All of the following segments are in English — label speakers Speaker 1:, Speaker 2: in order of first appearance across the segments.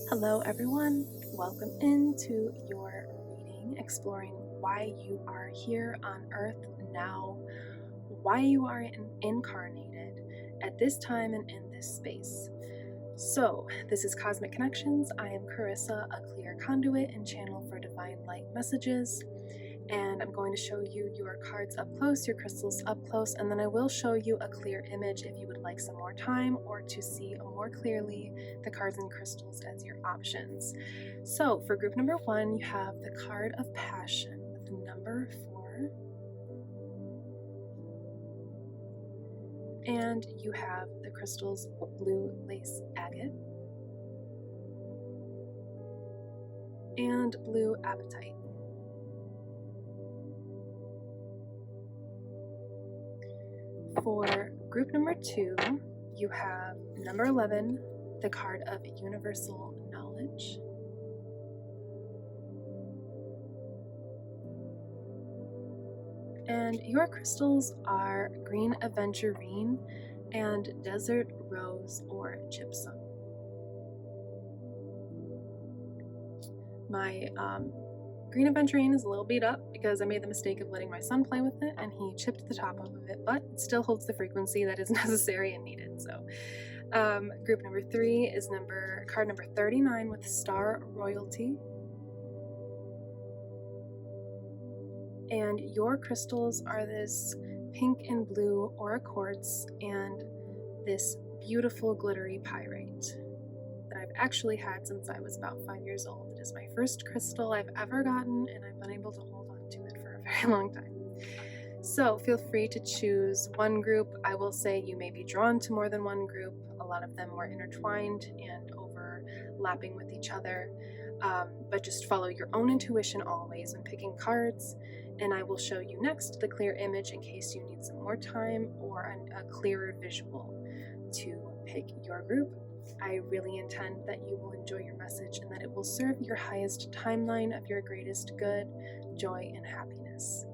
Speaker 1: Hello everyone, welcome into your reading exploring why you are here on earth now, why you are incarnated at this time and in this space. So, this is Cosmic Connections. I am Carissa, a clear conduit and channel for divine light messages. And I'm going to show you your cards up close, your crystals up close, and then I will show you a clear image if you would like some more time or to see more clearly the cards and crystals as your options. So for group number 1, you have the card of passion with the number 4, and you have the crystals blue lace agate and blue apatite. For group number 2, you have number 11, the card of universal knowledge. And your crystals are green aventurine and desert rose or gypsum. My green aventurine is a little beat up because I made the mistake of letting my son play with it and he chipped the top off of it, but it still holds the frequency that is necessary and needed. So group number 3 is card number 39 with star royalty. And your crystals are this pink and blue aura quartz and this beautiful glittery pyrite that I've actually had since I was about 5 years old. It is my first crystal I've ever gotten, and I've been able to hold on to it for a very long time. So feel free to choose one group. I will say you may be drawn to more than one group. A lot of them were intertwined and overlapping with each other, but just follow your own intuition always when picking cards, and I will show you next the clear image in case you need some more time or a clearer visual to pick your group. I really intend that you will enjoy your message and that it will serve your highest timeline of your greatest good, joy, and happiness.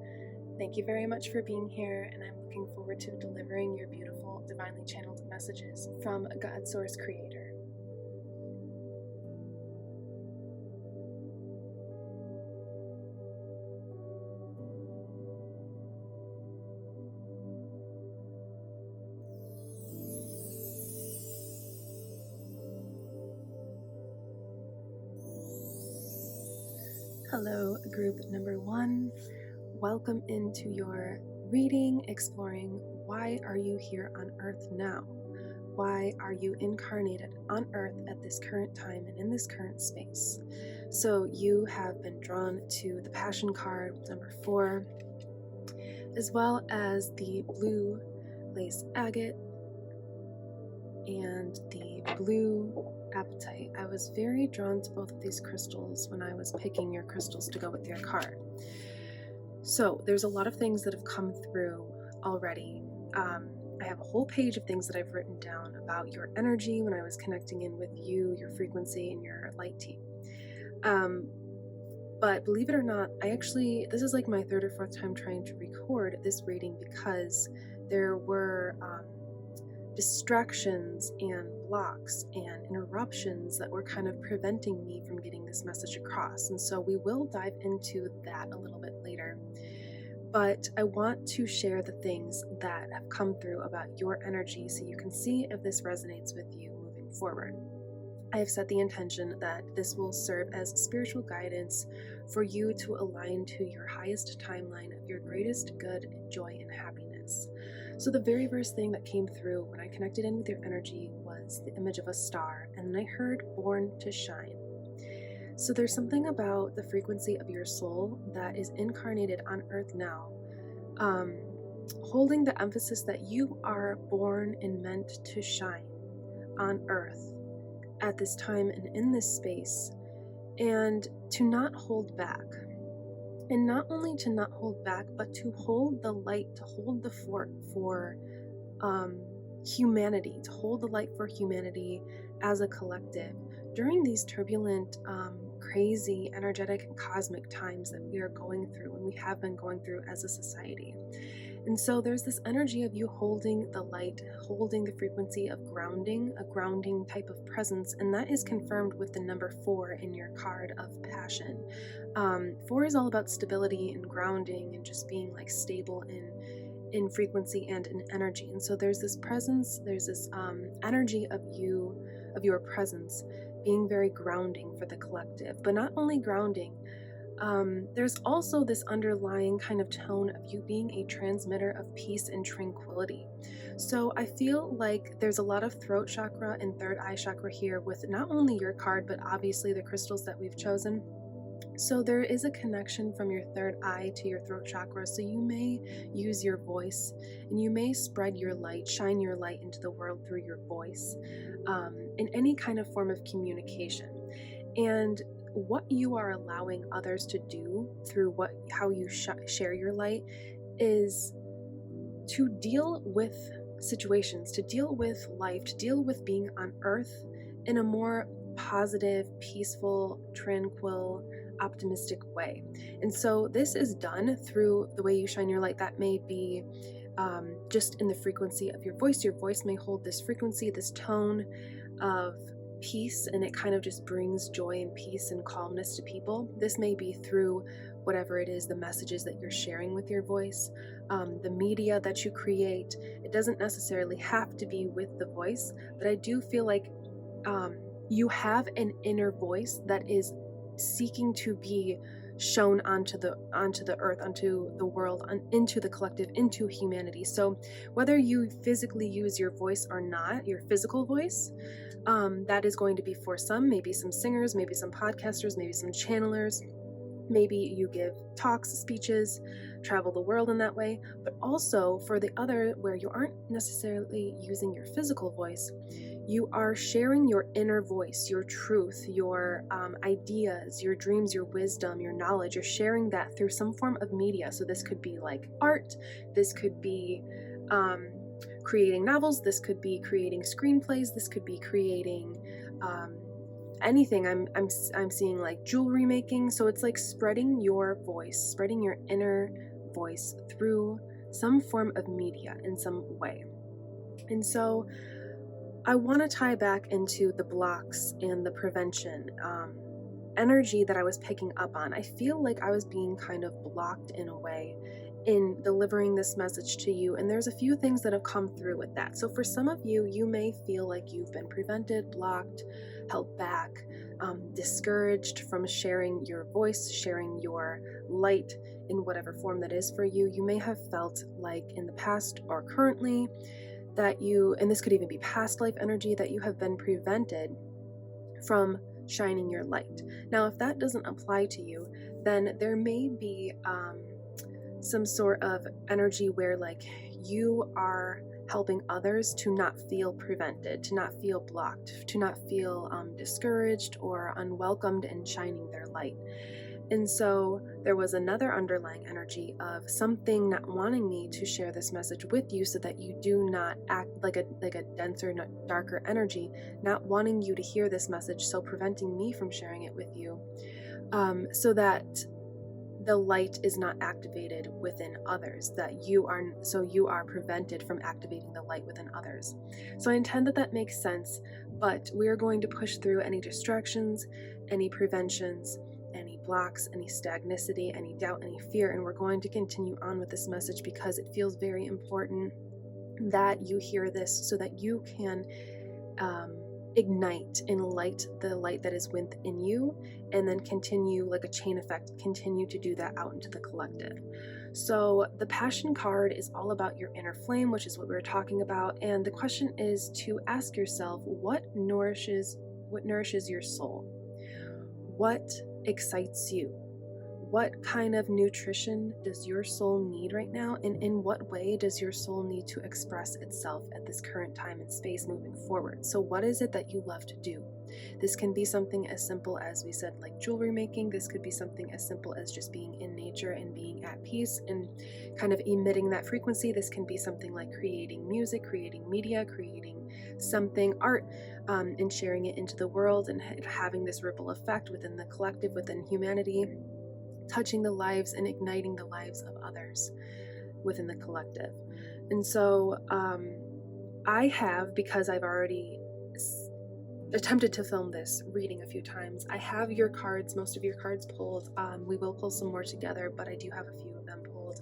Speaker 1: Thank you very much for being here, and I'm looking forward to delivering your beautiful, divinely channeled messages from God Source Creator. Hello, group number 1. Welcome into your reading exploring why are you here on earth now? Why are you incarnated on earth at this current time and in this current space? So you have been drawn to the passion card, number 4, as well as the blue lace agate and the blue apatite. I was very drawn to both of these crystals when I was picking your crystals to go with your card. So there's a lot of things that have come through already. I have a whole page of things that I've written down about your energy when I was connecting in with you, your frequency, and your light team. But believe it or not, this is like my 3rd or 4th time trying to record this reading because there were distractions and blocks and interruptions that were kind of preventing me from getting this message across. And so we will dive into that a little bit later. But I want to share the things that have come through about your energy so you can see if this resonates with you moving forward. I have set the intention that this will serve as spiritual guidance for you to align to your highest timeline of your greatest good, joy, and happiness. So the very first thing that came through when I connected in with your energy was the image of a star, and then I heard born to shine. So there's something about the frequency of your soul that is incarnated on earth now, holding the emphasis that you are born and meant to shine on earth at this time and in this space, and to not hold back. And not only to not hold back, but to hold the light, to hold the fort for humanity, to hold the light for humanity as a collective during these turbulent, crazy, energetic, and cosmic times that we are going through and we have been going through as a society. And so there's this energy of you holding the light, holding the frequency of grounding, a grounding type of presence, and that is confirmed with the number 4 in your card of passion. 4 is all about stability and grounding and just being like stable in frequency and in energy. And so there's this presence, there's this energy of your presence being very grounding for the collective, but not only grounding. There's also this underlying kind of tone of you being a transmitter of peace and tranquility. So I feel like there's a lot of throat chakra and third eye chakra here with not only your card, but obviously the crystals that we've chosen. So there is a connection from your third eye to your throat chakra. So you may use your voice and you may spread your light, shine your light into the world through your voice, in any kind of form of communication. And what you are allowing others to do through how you share your light is to deal with situations, to deal with life, to deal with being on earth in a more positive, peaceful, tranquil, optimistic way. And so this is done through the way you shine your light. That may be just in the frequency of your voice. Your voice may hold this frequency, this tone of peace, and it kind of just brings joy and peace and calmness to people. This may be through whatever it is, the messages that you're sharing with your voice, the media that you create. It doesn't necessarily have to be with the voice, but I do feel like you have an inner voice that is seeking to be shown onto the earth, onto the world, into the collective, into humanity. So whether you physically use your voice or not, your physical voice, that is going to be for some, maybe some singers, maybe some podcasters, maybe some channelers. Maybe you give talks, speeches, travel the world in that way, but also for the other, where you aren't necessarily using your physical voice, you are sharing your inner voice, your truth, your ideas, your dreams, your wisdom, your knowledge. You're sharing that through some form of media. So this could be like art, this could be creating novels, this could be creating screenplays, this could be creating anything. I'm seeing like jewelry making. So it's like spreading your voice, spreading your inner voice through some form of media in some way. And so I want to tie back into the blocks and the prevention energy that I was picking up on. I feel like I was being kind of blocked in a way in delivering this message to you, and there's a few things that have come through with that. So for some of you, you may feel like you've been prevented, blocked, held back, discouraged from sharing your voice, sharing your light in whatever form that is for you. You may have felt like in the past or currently that you, and this could even be past life energy, that you have been prevented from shining your light. Now, if that doesn't apply to you, then there may be some sort of energy where like you are helping others to not feel prevented, to not feel blocked, to not feel discouraged or unwelcomed in shining their light. And so there was another underlying energy of something not wanting me to share this message with you, so that you do not act like a denser, darker energy, not wanting you to hear this message, so preventing me from sharing it with you, so that the light is not activated within others, that you are prevented from activating the light within others. So I intend that makes sense, but we are going to push through any distractions, any preventions, any blocks, any stagnicity, any doubt, any fear, and we're going to continue on with this message because it feels very important that you hear this so that you can ignite and light the light that is within you, and then continue like a chain effect, continue to do that out into the collective. So the passion card is all about your inner flame, which is what we were talking about, and the question is to ask yourself, what nourishes your soul? What excites you? What kind of nutrition does your soul need right now? And in what way does your soul need to express itself at this current time and space moving forward? So what is it that you love to do? This can be something as simple as we said, like jewelry making. This could be something as simple as just being in nature and being at peace and kind of emitting that frequency. This can be something like creating music, creating media, creating something, art, and sharing it into the world and having this ripple effect within the collective, within humanity, touching the lives and igniting the lives of others. within the collective. And so I have, because I've already attempted to film this reading a few times, I have your cards, most of your cards pulled. We will pull some more together, but I do have a few of them pulled.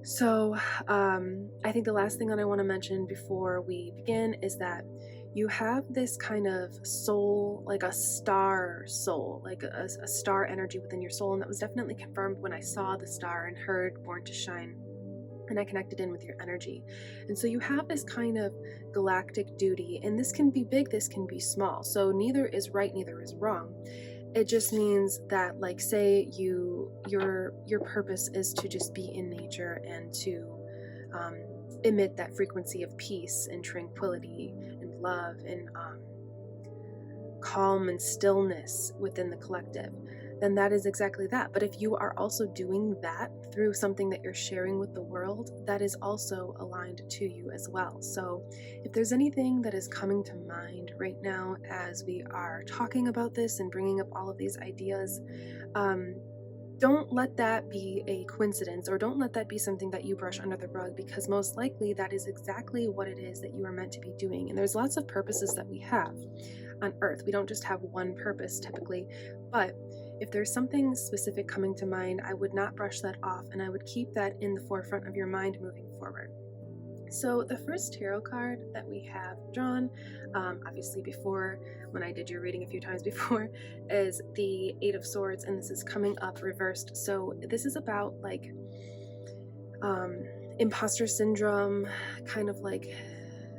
Speaker 1: So I think the last thing that I want to mention before we begin is that you have this kind of soul, like a star soul, like a star energy within your soul. And that was definitely confirmed when I saw the star and heard Born to Shine, and I connected in with your energy. And so you have this kind of galactic duty, and this can be big, this can be small. So neither is right, neither is wrong. It just means that, like, say your purpose is to just be in nature and to emit that frequency of peace and tranquility and love and calm and stillness within the collective, then that is exactly that. But if you are also doing that through something that you're sharing with the world, that is also aligned to you as well. So if there's anything that is coming to mind right now as we are talking about this and bringing up all of these ideas, don't let that be a coincidence, or don't let that be something that you brush under the rug, because most likely that is exactly what it is that you are meant to be doing. And there's lots of purposes that we have on Earth. We don't just have one purpose typically, but if there's something specific coming to mind, I would not brush that off, and I would keep that in the forefront of your mind moving forward. So the first tarot card that we have drawn, obviously before, when I did your reading a few times before, is the Eight of Swords, and this is coming up reversed. So this is about like imposter syndrome, kind of like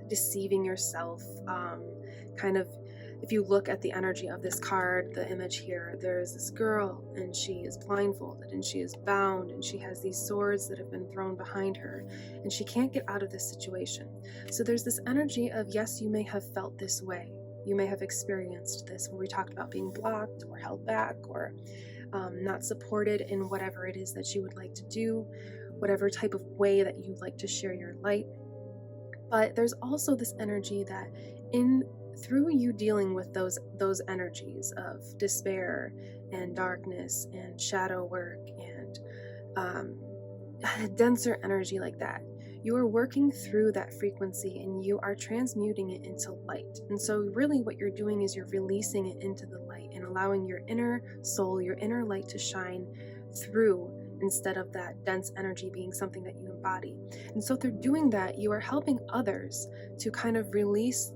Speaker 1: deceiving yourself, kind of. If you look at the energy of this card, the image here, there's this girl, and she is blindfolded, and she is bound, and she has these swords that have been thrown behind her, and she can't get out of this situation. So there's this energy of, yes, you may have felt this way. You may have experienced this, where we talked about being blocked or held back, or not supported in whatever it is that you would like to do, whatever type of way that you'd like to share your light. But there's also this energy that through you dealing with those energies of despair and darkness and shadow work and denser energy like that, you are working through that frequency and you are transmuting it into light. And so really what you're doing is you're releasing it into the light and allowing your inner soul, your inner light to shine through, instead of that dense energy being something that you embody. And so through doing that, you are helping others to kind of release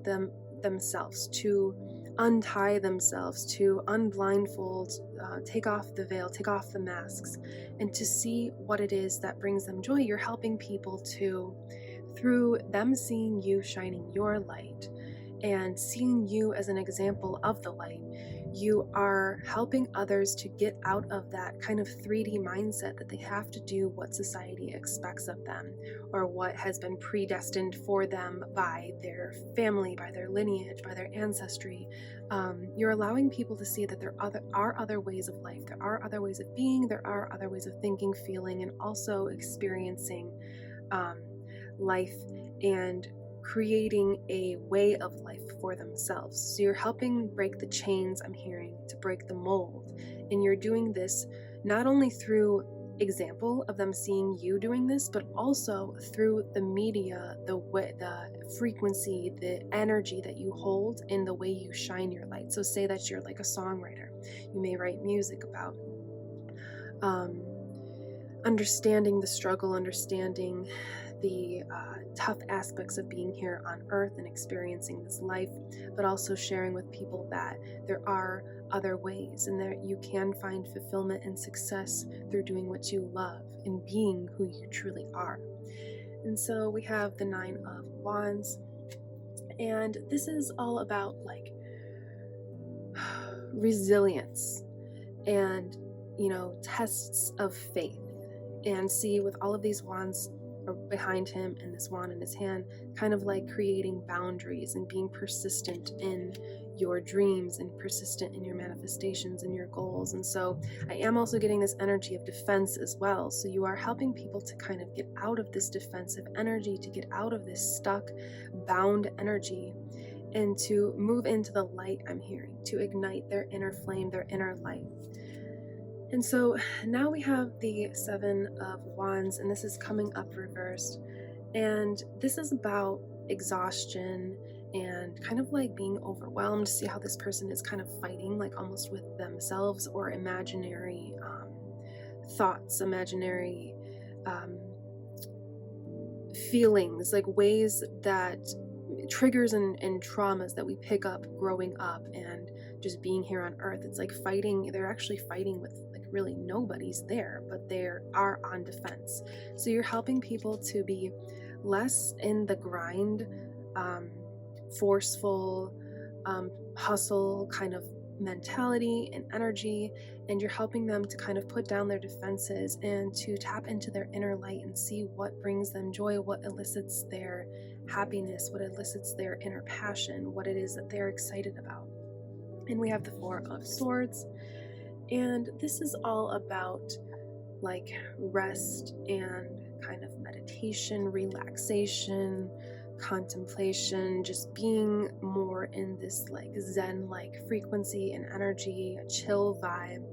Speaker 1: themselves, to untie themselves, to unblindfold, take off the veil, take off the masks, and to see what it is that brings them joy. You're helping people to, through them seeing you shining your light and seeing you as an example of the light, you are helping others to get out of that kind of 3D mindset that they have to do what society expects of them, or what has been predestined for them by their family, by their lineage, by their ancestry. You're allowing people to see that there are other ways of life, there are other ways of being, there are other ways of thinking, feeling, and also experiencing life, and creating a way of life for themselves. So you're helping break the chains, I'm hearing, to break the mold. And you're doing this not only through example of them seeing you doing this, but also through the media, the frequency, the energy that you hold in the way you shine your light. So say that you're like a songwriter. You may write music about understanding the struggle, understanding the tough aspects of being here on Earth and experiencing this life, but also sharing with people that there are other ways, and that you can find fulfillment and success through doing what you love and being who you truly are. And so we have the Nine of Wands, and this is all about like resilience and, tests of faith. And see, with all of these wands behind him and this wand in his hand, kind of like creating boundaries and being persistent in your dreams and persistent in your manifestations and your goals. And so I am also getting this energy of defense as well. So you are helping people to kind of get out of this defensive energy, to get out of this stuck, bound energy, and to move into the light, I'm hearing, to ignite their inner flame, their inner light. And so now we have the Seven of Wands, and this is coming up reversed. And this is about exhaustion and kind of like being overwhelmed. See how this person is kind of fighting, like almost with themselves or imaginary thoughts, imaginary feelings, like ways that triggers and traumas that we pick up growing up and just being here on earth. It's like fighting, they're actually fighting with like really nobody's there, but they are on defense. So you're helping people to be less in the grind, forceful, hustle kind of mentality and energy, and you're helping them to kind of put down their defenses and to tap into their inner light and see what brings them joy, what elicits their happiness, what elicits their inner passion, what it is that they're excited about. And we have the Four of Swords, and this is all about like rest and kind of meditation, relaxation, contemplation, just being more in this like zen-like frequency and energy, a chill vibe,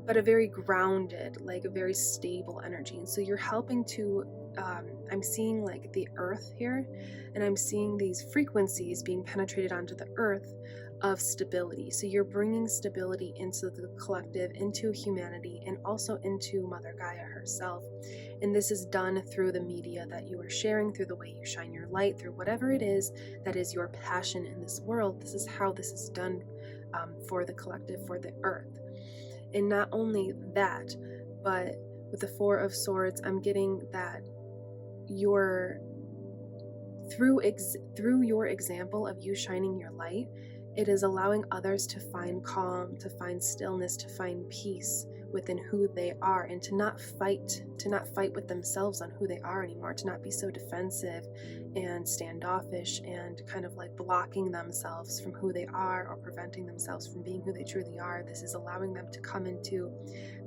Speaker 1: but a very grounded, like a very stable energy. And so you're helping to I'm seeing like the earth here, and I'm seeing these frequencies being penetrated onto the earth of stability. So you're bringing stability into the collective, into humanity, and also into Mother Gaia herself. And this is done through the media that you are sharing, through the way you shine your light, through whatever it is that is your passion in this world. This is how this is done for the collective, for the earth. And not only that, but with the Four of Swords, I'm getting that through your example of you shining your light, it is allowing others to find calm, to find stillness, to find peace within who they are, and to not fight with themselves on who they are anymore, to not be so defensive and standoffish and kind of like blocking themselves from who they are or preventing themselves from being who they truly are. This is allowing them to come into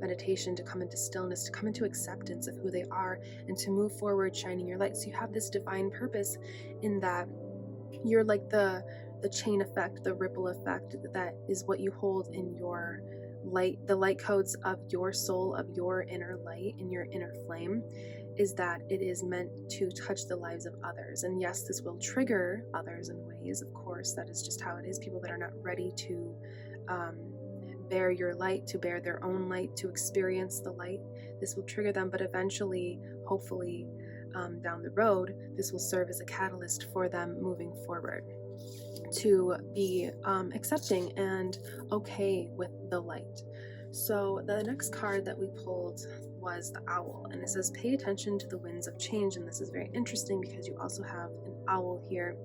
Speaker 1: meditation, to come into stillness, to come into acceptance of who they are, and to move forward shining your light. So you have this divine purpose in that you're like the chain effect, the ripple effect, that is what you hold in your light, the light codes of your soul, of your inner light and your inner flame, is that it is meant to touch the lives of others. And yes, this will trigger others in ways, of course, that is just how it is. People that are not ready to bear your light, to bear their own light, to experience the light, this will trigger them, but eventually, hopefully, down the road, this will serve as a catalyst for them moving forward to be accepting and okay with the light. So the next card that we pulled was the owl, and it says pay attention to the winds of change. And this is very interesting because you also have an owl here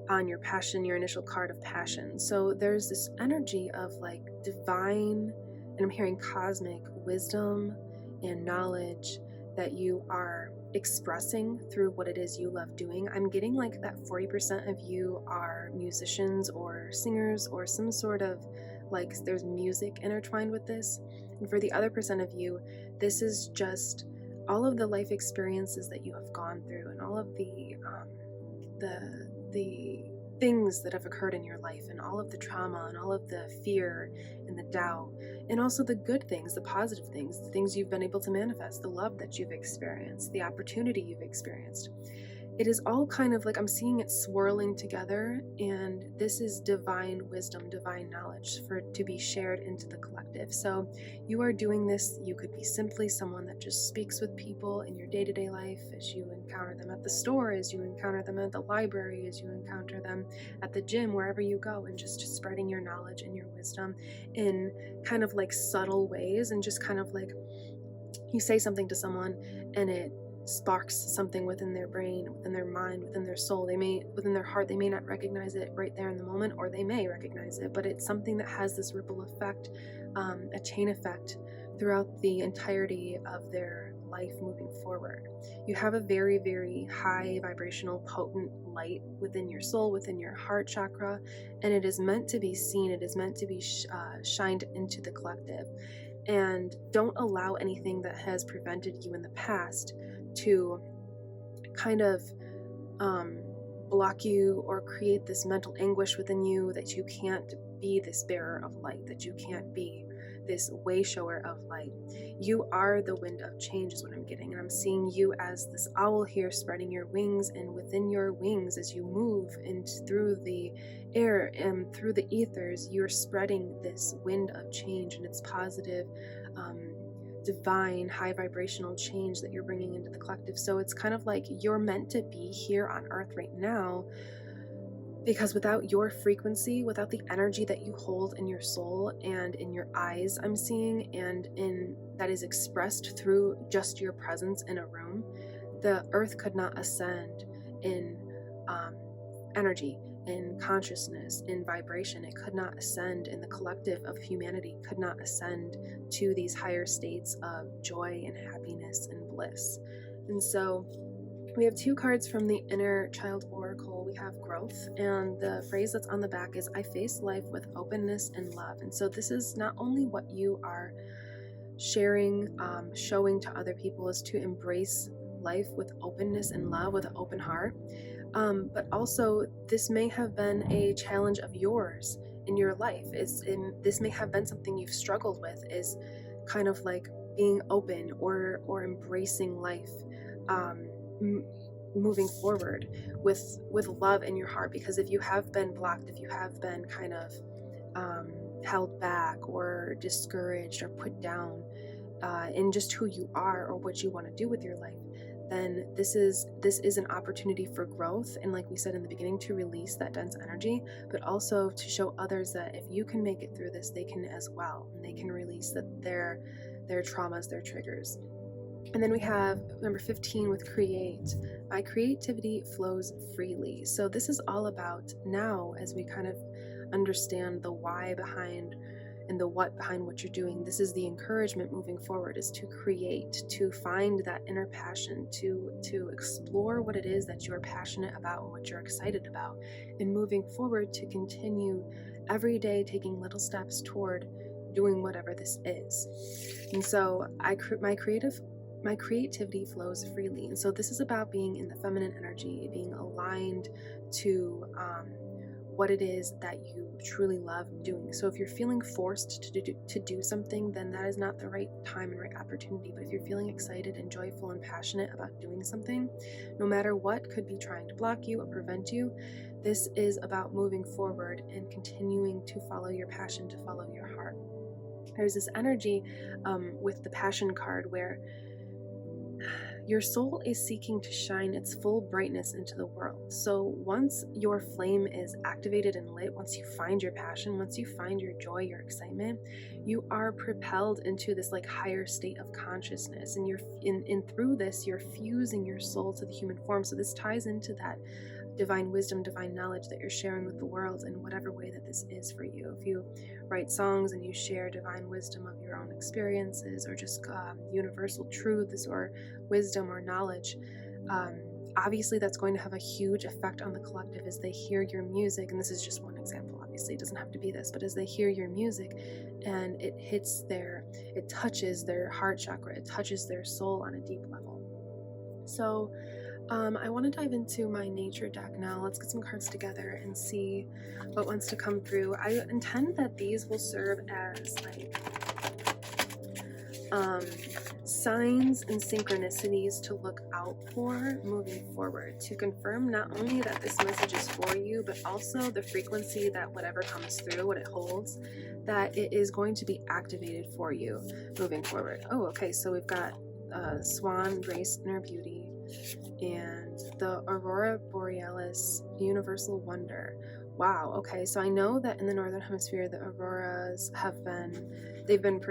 Speaker 1: on your passion, your initial card of passion. So there's this energy of like divine, and I'm hearing cosmic wisdom and knowledge that you are expressing through what it is you love doing. I'm getting like that 40% of you are musicians or singers or some sort of like there's music intertwined with this. And for the other percent of you, this is just all of the life experiences that you have gone through and all of the things that have occurred in your life and all of the trauma and all of the fear and the doubt, and also the good things, the positive things, the things you've been able to manifest, the love that you've experienced, the opportunity you've experienced. It is all kind of like I'm seeing it swirling together, and this is divine wisdom, divine knowledge to be shared into the collective. So you are doing this. You could be simply someone that just speaks with people in your day-to-day life, as you encounter them at the store, as you encounter them at the library, as you encounter them at the gym, wherever you go, and just spreading your knowledge and your wisdom in kind of like subtle ways, and just kind of like you say something to someone and it sparks something within their brain, within their mind, within their soul. They may, within their heart, they may not recognize it right there in the moment, or they may recognize it, but it's something that has this ripple effect, a chain effect throughout the entirety of their life moving forward. You have a very, very high vibrational, potent light within your soul, within your heart chakra, and it is meant to be seen. It is meant to be shined into the collective. And don't allow anything that has prevented you in the past to kind of block you or create this mental anguish within you that you can't be this bearer of light, that you can't be this way shower of light. You are the wind of change is what I'm getting. And I'm seeing you as this owl here spreading your wings, and within your wings, as you move through the air and through the ethers, you're spreading this wind of change, and it's positive, divine, high vibrational change that you're bringing into the collective. So it's kind of like you're meant to be here on earth right now, because without your frequency, without the energy that you hold in your soul and in your eyes, I'm seeing, and in that is expressed through just your presence in a room, the earth could not ascend in energy, in consciousness, in vibration. It could not ascend in the collective of humanity, could not ascend to these higher states of joy and happiness and bliss. And so we have 2 cards from the Inner Child Oracle. We have growth, and the phrase that's on the back is, I face life with openness and love. And so this is not only what you are sharing, showing to other people, is to embrace life with openness and love, with an open heart. But also, this may have been a challenge of yours in your life. This may have been something you've struggled with, is kind of like being open or embracing life, moving forward with love in your heart. Because if you have been blocked, if you have been kind of held back or discouraged or put down in just who you are or what you want to do with your life, then this is an opportunity for growth, and like we said in the beginning, to release that dense energy, but also to show others that if you can make it through this, they can as well, and they can release their traumas, their triggers. And then we have number 15 with create. My creativity flows freely. So this is all about, now as we kind of understand the why behind and the what behind what you're doing, this is the encouragement moving forward, is to create, to find that inner passion, to explore what it is that you're passionate about and what you're excited about, and moving forward to continue every day taking little steps toward doing whatever this is. And so my creativity flows freely. And so this is about being in the feminine energy, being aligned to what it is that you truly love doing. So if you're feeling forced to do something, then that is not the right time and right opportunity. But if you're feeling excited and joyful and passionate about doing something, no matter what could be trying to block you or prevent you, this is about moving forward and continuing to follow your passion, to follow your heart. There's this energy with the passion card where your soul is seeking to shine its full brightness into the world. So once your flame is activated and lit, once you find your passion, once you find your joy, your excitement, you are propelled into this like higher state of consciousness. And through this, you're fusing your soul to the human form. So this ties into that divine wisdom, divine knowledge that you're sharing with the world in whatever way that this is for you. If you write songs and you share divine wisdom of your own experiences, or just universal truths or wisdom or knowledge, obviously that's going to have a huge effect on the collective as they hear your music. And this is just one example, obviously it doesn't have to be this, but as they hear your music and it touches their heart chakra, it touches their soul on a deep level. So I want to dive into my nature deck now. Let's get some cards together and see what wants to come through. I intend that these will serve as like signs and synchronicities to look out for moving forward, to confirm not only that this message is for you, but also the frequency that whatever comes through, what it holds, that it is going to be activated for you moving forward. Oh, okay, so we've got Swan, Grace, Inner Beauty, and the Aurora Borealis, Universal Wonder. Wow, okay, so I know that in the Northern Hemisphere, the auroras they've been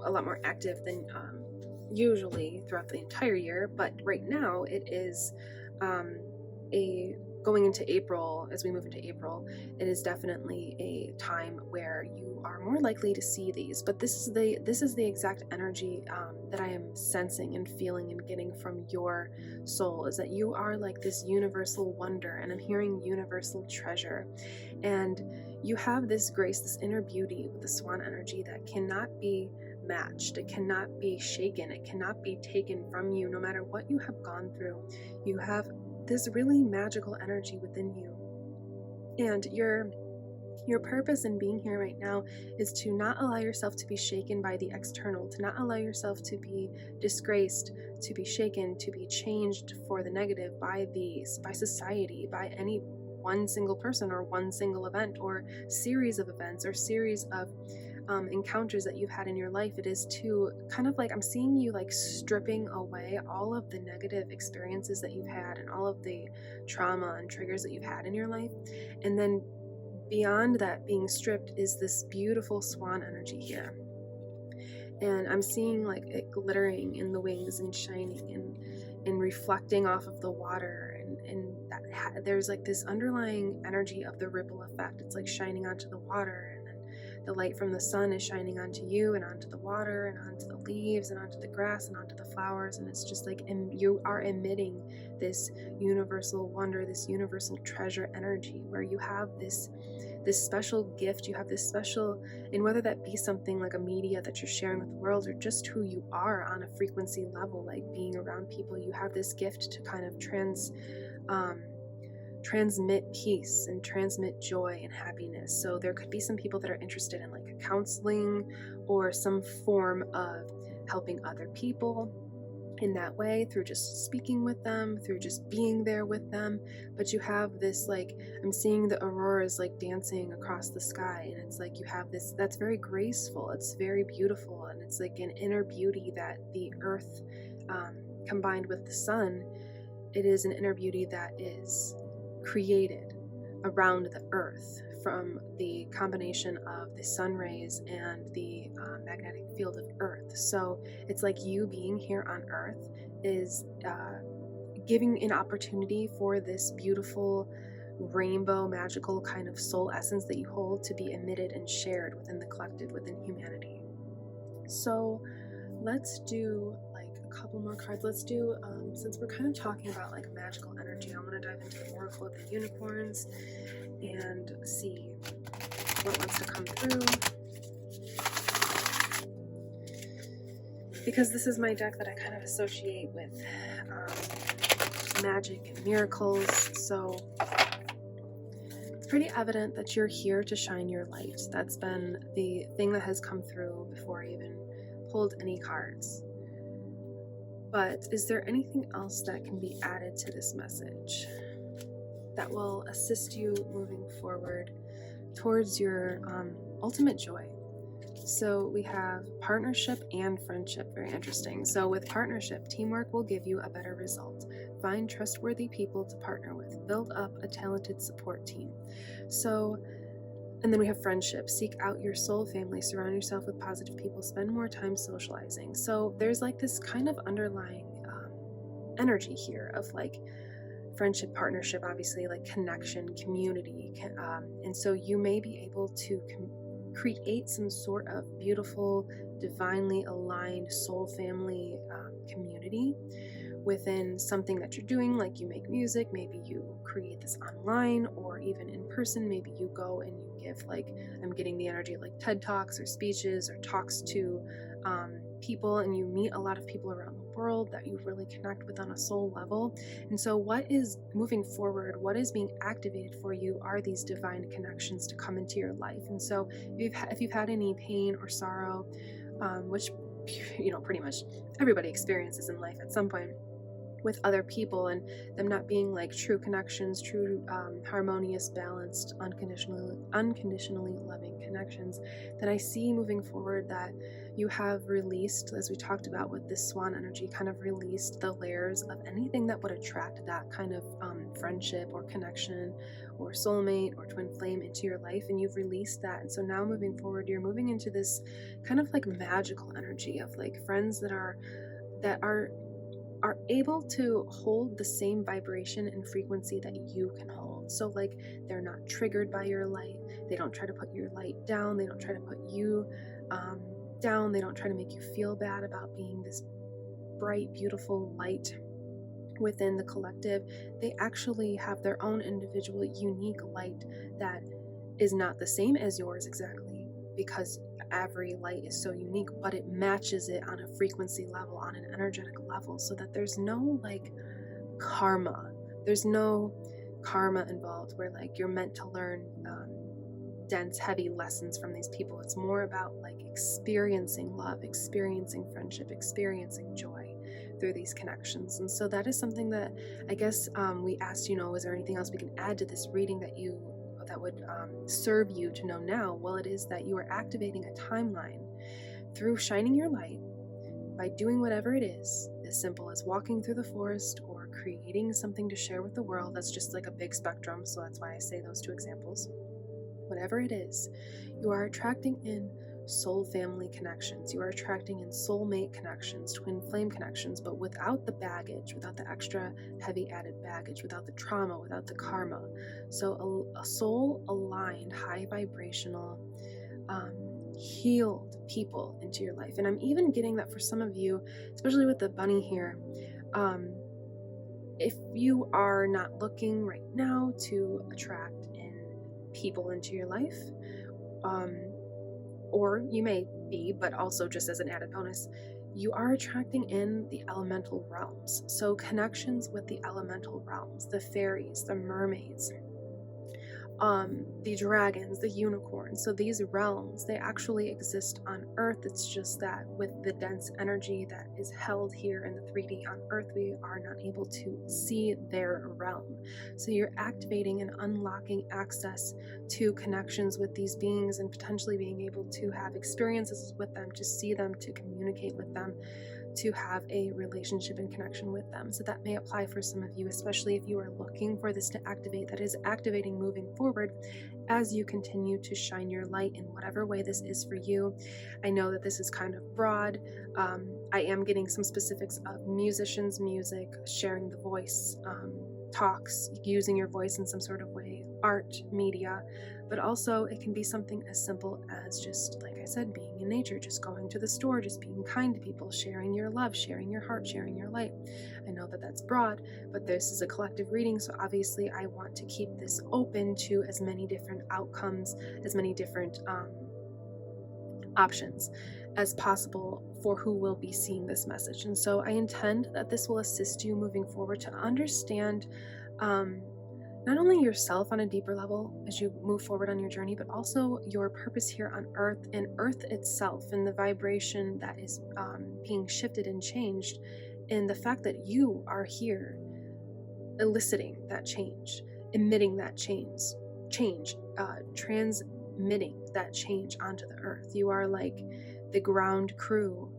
Speaker 1: a lot more active than usually throughout the entire year, but right now it is going into April. As we move into April, it is definitely a time where you are more likely to see these. But this is the exact energy that I am sensing and feeling and getting from your soul, is that you are like this universal wonder, and I'm hearing universal treasure, and you have this grace, this inner beauty with the swan energy that cannot be matched, it cannot be shaken, it cannot be taken from you. No matter what you have gone through, you have this really magical energy within you, and you're Your purpose in being here right now is to not allow yourself to be shaken by the external, to not allow yourself to be disgraced, to be shaken, to be changed for the negative by society, by any one single person or one single event or series of events or series of encounters that you've had in your life. It is to kind of like, I'm seeing you like stripping away all of the negative experiences that you've had and all of the trauma and triggers that you've had in your life. And then beyond that being stripped is this beautiful swan energy here. And I'm seeing like it glittering in the wings and shining and reflecting off of the water. And there's like this underlying energy of the ripple effect. It's like shining onto the water, and then the light from the sun is shining onto you and onto the water and onto the leaves and onto the grass and onto the flowers. And it's just like, and you are emitting this universal wonder, this universal treasure energy, where you have this special gift, you have this special, and whether that be something like a media that you're sharing with the world or just who you are on a frequency level, like being around people, you have this gift to kind of transmit peace and transmit joy and happiness. So there could be some people that are interested in like a counseling or some form of helping other people in that way, through just speaking with them, through just being there with them. But you have this, like, I'm seeing the auroras like dancing across the sky, and it's like you have this that's very graceful, it's very beautiful, and it's like an inner beauty that the earth combined with the sun, it is an inner beauty that is created around the earth from the combination of the sun rays and the magnetic field of earth. So it's like you being here on earth is giving an opportunity for this beautiful rainbow magical kind of soul essence that you hold to be emitted and shared within the collective, within humanity. So let's do like a couple more cards. Let's do, since we're kind of talking about like magical energy, I want to dive into the Oracle of the Unicorns and see what wants to come through. Because this is my deck that I kind of associate with magic and miracles, so it's pretty evident that you're here to shine your light. That's been the thing that has come through before I even pulled any cards. But is there anything else that can be added to this message that will assist you moving forward towards your ultimate joy? So we have partnership and friendship. Very interesting. So with partnership, teamwork will give you a better result. Find trustworthy people to partner with. Build up a talented support team. So, and then we have friendship. Seek out your soul family. Surround yourself with positive people. Spend more time socializing. So there's like this kind of underlying energy here of like friendship, partnership, obviously like connection, community. And so you may be able to create some sort of beautiful, divinely aligned soul family community within something that you're doing, like you make music, maybe you create this online or even in person, maybe you go and you give, like, I'm getting the energy of like TED Talks or speeches or talks to people, and you meet a lot of people around the world that you really connect with on a soul level. And so what is moving forward, what is being activated for you are these divine connections to come into your life. And so if you've had any pain or sorrow, which, you know, pretty much everybody experiences in life at some point, with other people and them not being like true connections, true harmonious, balanced, unconditionally loving connections, then I see moving forward that you have released, as we talked about with this swan energy, kind of released the layers of anything that would attract that kind of friendship or connection or soulmate or twin flame into your life, and you've released that. And so now moving forward, you're moving into this kind of like magical energy of like friends that are able to hold the same vibration and frequency that you can hold. So like they're not triggered by your light. They don't try to put your light down. They don't try to put you down. They don't try to make you feel bad about being this bright, beautiful light within the collective. They actually have their own individual, unique light that is not the same as yours exactly, because every light is so unique, but it matches it on a frequency level, on an energetic level, so that there's no like karma. There's no karma involved where like you're meant to learn dense, heavy lessons from these people. It's more about like experiencing love, experiencing friendship, experiencing joy through these connections. And so that is something that I guess we asked, is there anything else we can add to this reading that would serve you to know now? Well, it is that you are activating a timeline through shining your light by doing whatever it is, as simple as walking through the forest or creating something to share with the world. That's just like a big spectrum, so that's why I say those two examples. Whatever it is, you are attracting in soul family connections. You are attracting in soulmate connections, twin flame connections, but without the baggage, without the extra heavy added baggage, without the trauma, without the karma. So a soul aligned, high vibrational, healed people into your life. And I'm even getting that for some of you, especially with the bunny here, if you are not looking right now to attract in people into your life, or you may be, but also just as an added bonus, you are attracting in the elemental realms. So connections with the elemental realms, the fairies, the mermaids, the dragons, the unicorns. So these realms, they actually exist on Earth. It's just that with the dense energy that is held here in the 3D on Earth, we are not able to see their realm. So you're activating and unlocking access to connections with these beings and potentially being able to have experiences with them, to see them, to communicate with them, to have a relationship and connection with them. So that may apply for some of you, especially if you are looking for this to activate. That is activating moving forward as you continue to shine your light in whatever way this is for you. I know that this is kind of broad. I am getting some specifics of musicians, music, sharing the voice, talks, using your voice in some sort of way, art, media, but also it can be something as simple as just, like I said, being in nature, just going to the store, just being kind to people, sharing your love, sharing your heart, sharing your light. I know that that's broad, but this is a collective reading, so obviously I want to keep this open to as many different outcomes, as many different options as possible for who will be seeing this message. And so I intend that this will assist you moving forward to understand not only yourself on a deeper level as you move forward on your journey, but also your purpose here on Earth and Earth itself, and the vibration that is being shifted and changed, and the fact that you are here eliciting that change, emitting that change, transmitting that change onto the Earth. You are like the ground crew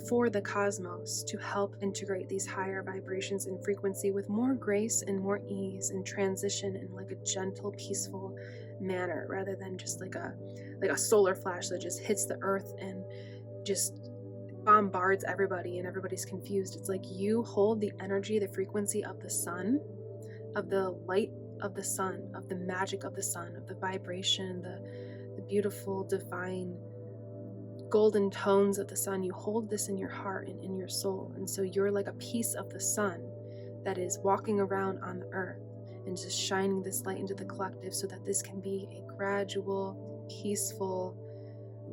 Speaker 1: for the cosmos to help integrate these higher vibrations and frequency with more grace and more ease and transition in like a gentle, peaceful manner, rather than just like a solar flash that just hits the Earth and just bombards everybody and everybody's confused. It's like you hold the energy, the frequency of the sun, of the light of the sun, of the magic of the sun, of the vibration, the beautiful divine golden tones of the sun. You hold this in your heart and in your soul, and so you're like a piece of the sun that is walking around on the Earth and just shining this light into the collective, so that this can be a gradual, peaceful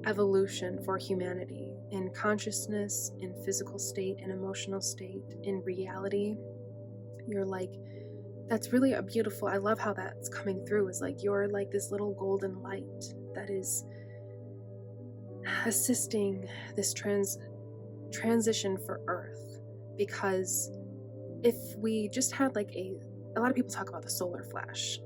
Speaker 1: evolution for humanity in consciousness, in physical state, in emotional state, in reality. You're like, that's really a beautiful, I love how that's coming through, is like you're like this little golden light that is assisting this transition for Earth. Because if we just had like a lot of people talk about the solar flash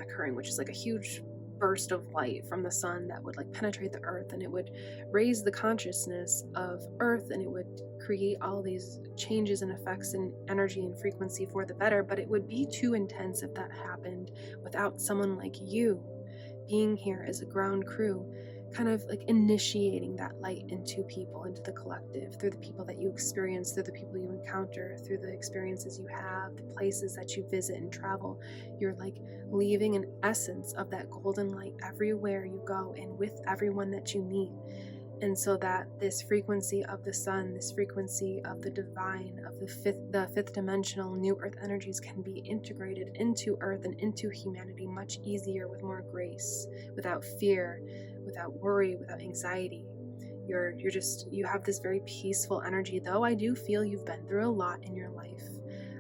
Speaker 1: occurring, which is like a huge burst of light from the sun that would like penetrate the Earth, and it would raise the consciousness of Earth, and it would create all these changes and effects and energy and frequency for the better. But it would be too intense if that happened without someone like you being here as a ground crew, kind of like initiating that light into people, into the collective, through the people that you experience, through the people you encounter, through the experiences you have, the places that you visit and travel. You're like leaving an essence of that golden light everywhere you go and with everyone that you meet. And so that this frequency of the sun, this frequency of the divine, of the fifth dimensional new Earth energies can be integrated into Earth and into humanity much easier, with more grace, without fear, without worry, without anxiety. You have this very peaceful energy, though I do feel you've been through a lot in your life.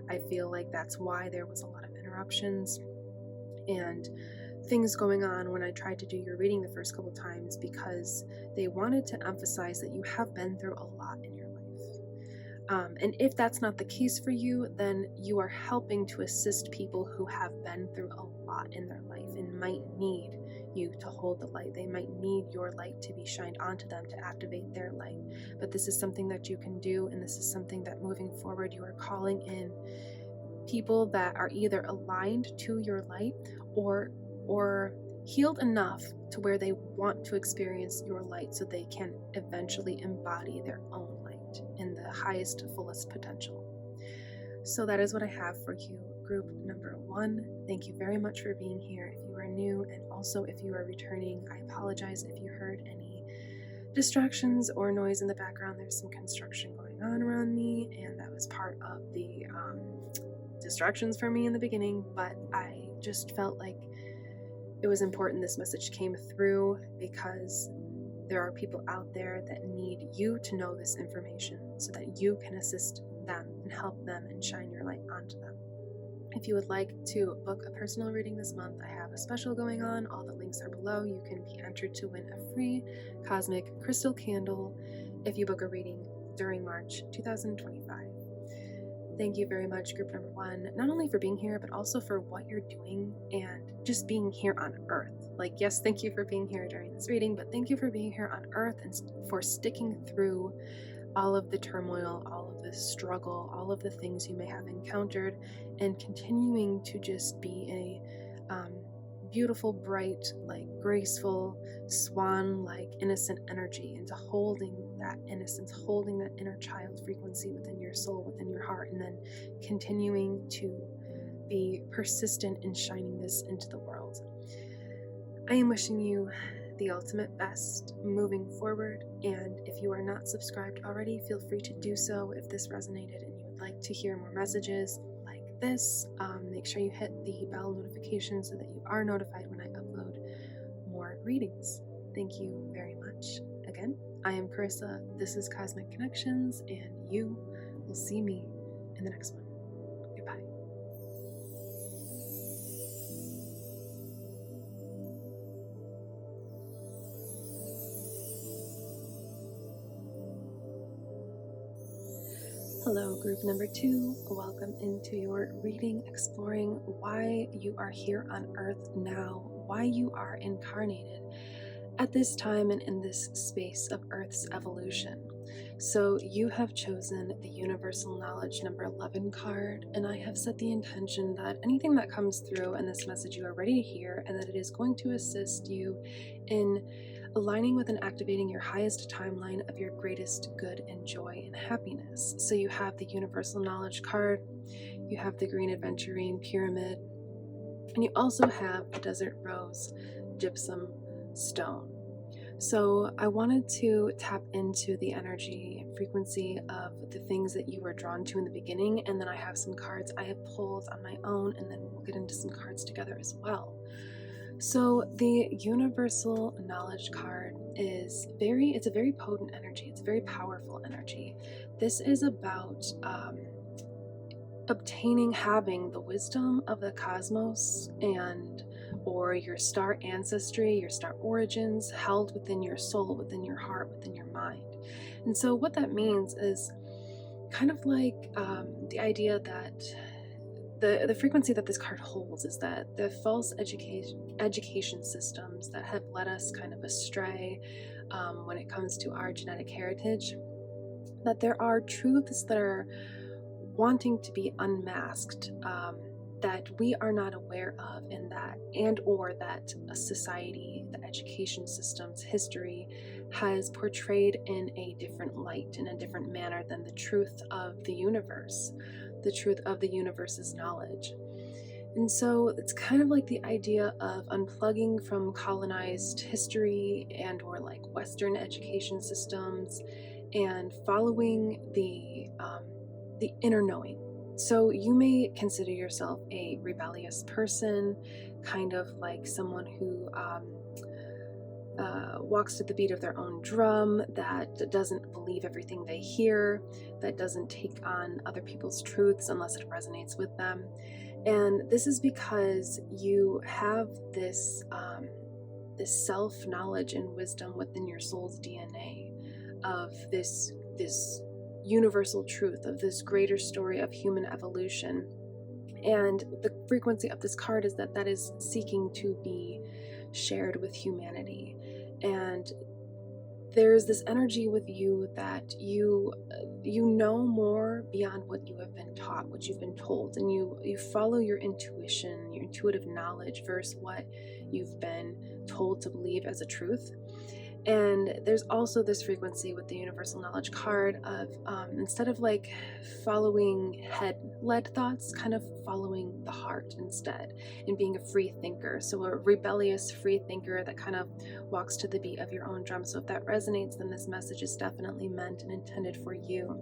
Speaker 1: I feel like that's why there was a lot of interruptions. And things going on when I tried to do your reading the first couple times, because they wanted to emphasize that you have been through a lot in your life. And if that's not the case for you, then you are helping to assist people who have been through a lot in their life and might need you to hold the light. They might need your light to be shined onto them to activate their light. But this is something that you can do, and this is something that moving forward you are calling in people that are either aligned to your light or healed enough to where they want to experience your light so they can eventually embody their own light in the highest, fullest potential. So that is what I have for you, group number 1. Thank you very much for being here. If you are new, and also if you are returning, I apologize if you heard any distractions or noise in the background. There's some construction going on around me, and that was part of the distractions for me in the beginning, but I just felt like it was important this message came through, because there are people out there that need you to know this information so that you can assist them and help them and shine your light onto them. If you would like to book a personal reading this month, I have a special going on. All the links are below. You can be entered to win a free cosmic crystal candle if you book a reading during March 2025. Thank you very much, group number 1, not only for being here, but also for what you're doing and just being here on Earth. Like, yes, thank you for being here during this reading, but thank you for being here on Earth and for sticking through all of the turmoil, all of the struggle, all of the things you may have encountered, and continuing to just be a beautiful, bright, like graceful, swan-like innocent energy, into holding that innocence, holding that inner child frequency within your soul, within your heart, and then continuing to be persistent in shining this into the world. I am wishing you the ultimate best moving forward, and if you are not subscribed already, feel free to do so. If this resonated and you would like to hear more messages like this, make sure you hit the bell notification so that you are notified when I upload more readings. Thank you very much. Again, I am Carissa, this is Cosmic Connections, and you will see me in the next one. Goodbye. Hello, group number 2. Welcome into your reading, exploring why you are here on Earth now, why you are incarnated at this time and in this space of Earth's evolution. So you have chosen the Universal Knowledge number 11 card, and I have set the intention that anything that comes through in this message you are ready to hear, and that it is going to assist you in aligning with and activating your highest timeline of your greatest good and joy and happiness. So you have the Universal Knowledge card, you have the Green Aventurine Pyramid, and you also have the Desert Rose Gypsum Stone. So I wanted to tap into the energy and frequency of the things that you were drawn to in the beginning, and then I have some cards I have pulled on my own, and then we'll get into some cards together as well. So the Universal Knowledge card is it's a very potent energy. It's a very powerful energy. This is about having the wisdom of the cosmos or your star ancestry, your star origins held within your soul, within your heart, within your mind. And so what that means is kind of like the idea that the frequency that this card holds is that the false education systems that have led us kind of astray when it comes to our genetic heritage, that there are truths that are wanting to be unmasked, that we are not aware of, or that a society, the education system's history has portrayed in a different light, in a different manner than the truth of the universe, the truth of the universe's knowledge. And so it's kind of like the idea of unplugging from colonized history and or like Western education systems and following the inner knowing. So you may consider yourself a rebellious person, kind of like someone who walks to the beat of their own drum, that doesn't believe everything they hear, that doesn't take on other people's truths unless it resonates with them. And this is because you have this this self-knowledge and wisdom within your soul's DNA of this universal truth, of this greater story of human evolution. And the frequency of this card is that is seeking to be shared with humanity. And there's this energy with you that you know more beyond what you have been taught, what you've been told, and you follow your intuition, your intuitive knowledge versus what you've been told to believe as a truth. And there's also this frequency with the universal knowledge card of instead of like following head-led thoughts, kind of following the heart instead, and being a free thinker. So a rebellious free thinker that kind of walks to the beat of your own drum. So if that resonates, then this message is definitely meant and intended for you.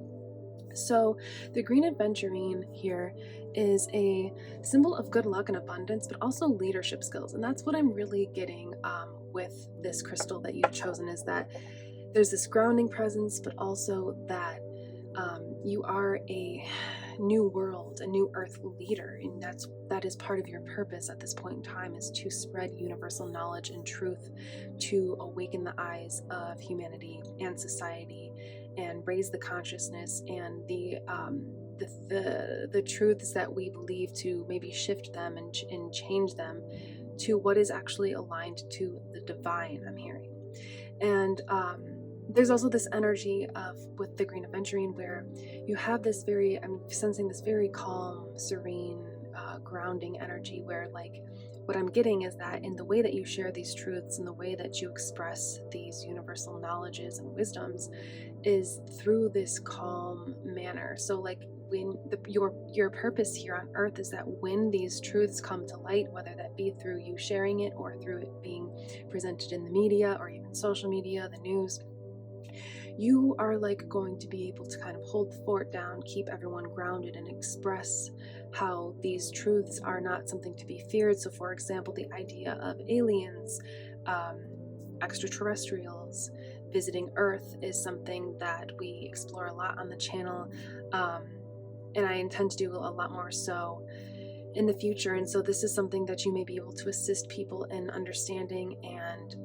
Speaker 1: So the green aventurine here is a symbol of good luck and abundance, but also leadership skills. And that's what I'm really getting with this crystal that you've chosen, is that there's this grounding presence, but also that you are a new world, a new earth leader. And that is part of your purpose at this point in time, is to spread universal knowledge and truth, to awaken the eyes of humanity and society, and raise the consciousness and the truths that we believe, to maybe shift them and change them to what is actually aligned to the divine, I'm hearing. And there's also this energy of, with the green aventurine, where you have this I'm sensing this very calm, serene, grounding energy, where like what I'm getting is that in the way that you share these truths and the way that you express these universal knowledges and wisdoms is through this calm manner. So like when your purpose here on earth is that when these truths come to light, whether that be through you sharing it or through it being presented in the media or even social media, the news, you are like going to be able to kind of hold the fort down, keep everyone grounded, and express how these truths are not something to be feared. So for example, the idea of aliens, extraterrestrials visiting Earth is something that we explore a lot on the channel, and I intend to do a lot more so in the future. And so this is something that you may be able to assist people in understanding and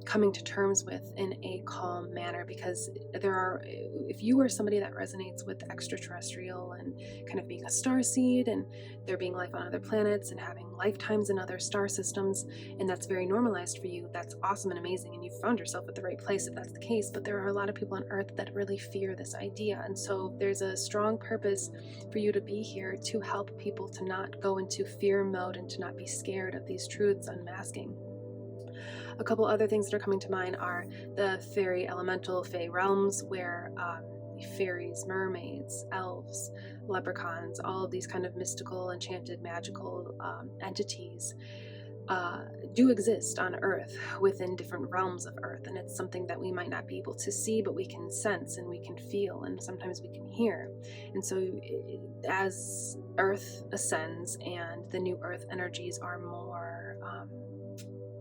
Speaker 1: coming to terms with in a calm manner, because if you are somebody that resonates with extraterrestrial and kind of being a starseed and there being life on other planets and having lifetimes in other star systems, and that's very normalized for you, that's awesome and amazing, and you've found yourself at the right place if that's the case. But there are a lot of people on Earth that really fear this idea, and so there's a strong purpose for you to be here to help people to not go into fear mode and to not be scared of these truths unmasking. A couple other things that are coming to mind are the fairy elemental fae realms, where fairies, mermaids, elves, leprechauns, all of these kind of mystical, enchanted, magical entities do exist on Earth within different realms of Earth. And it's something that we might not be able to see, but we can sense and we can feel, and sometimes we can hear. And so as Earth ascends and the new Earth energies are more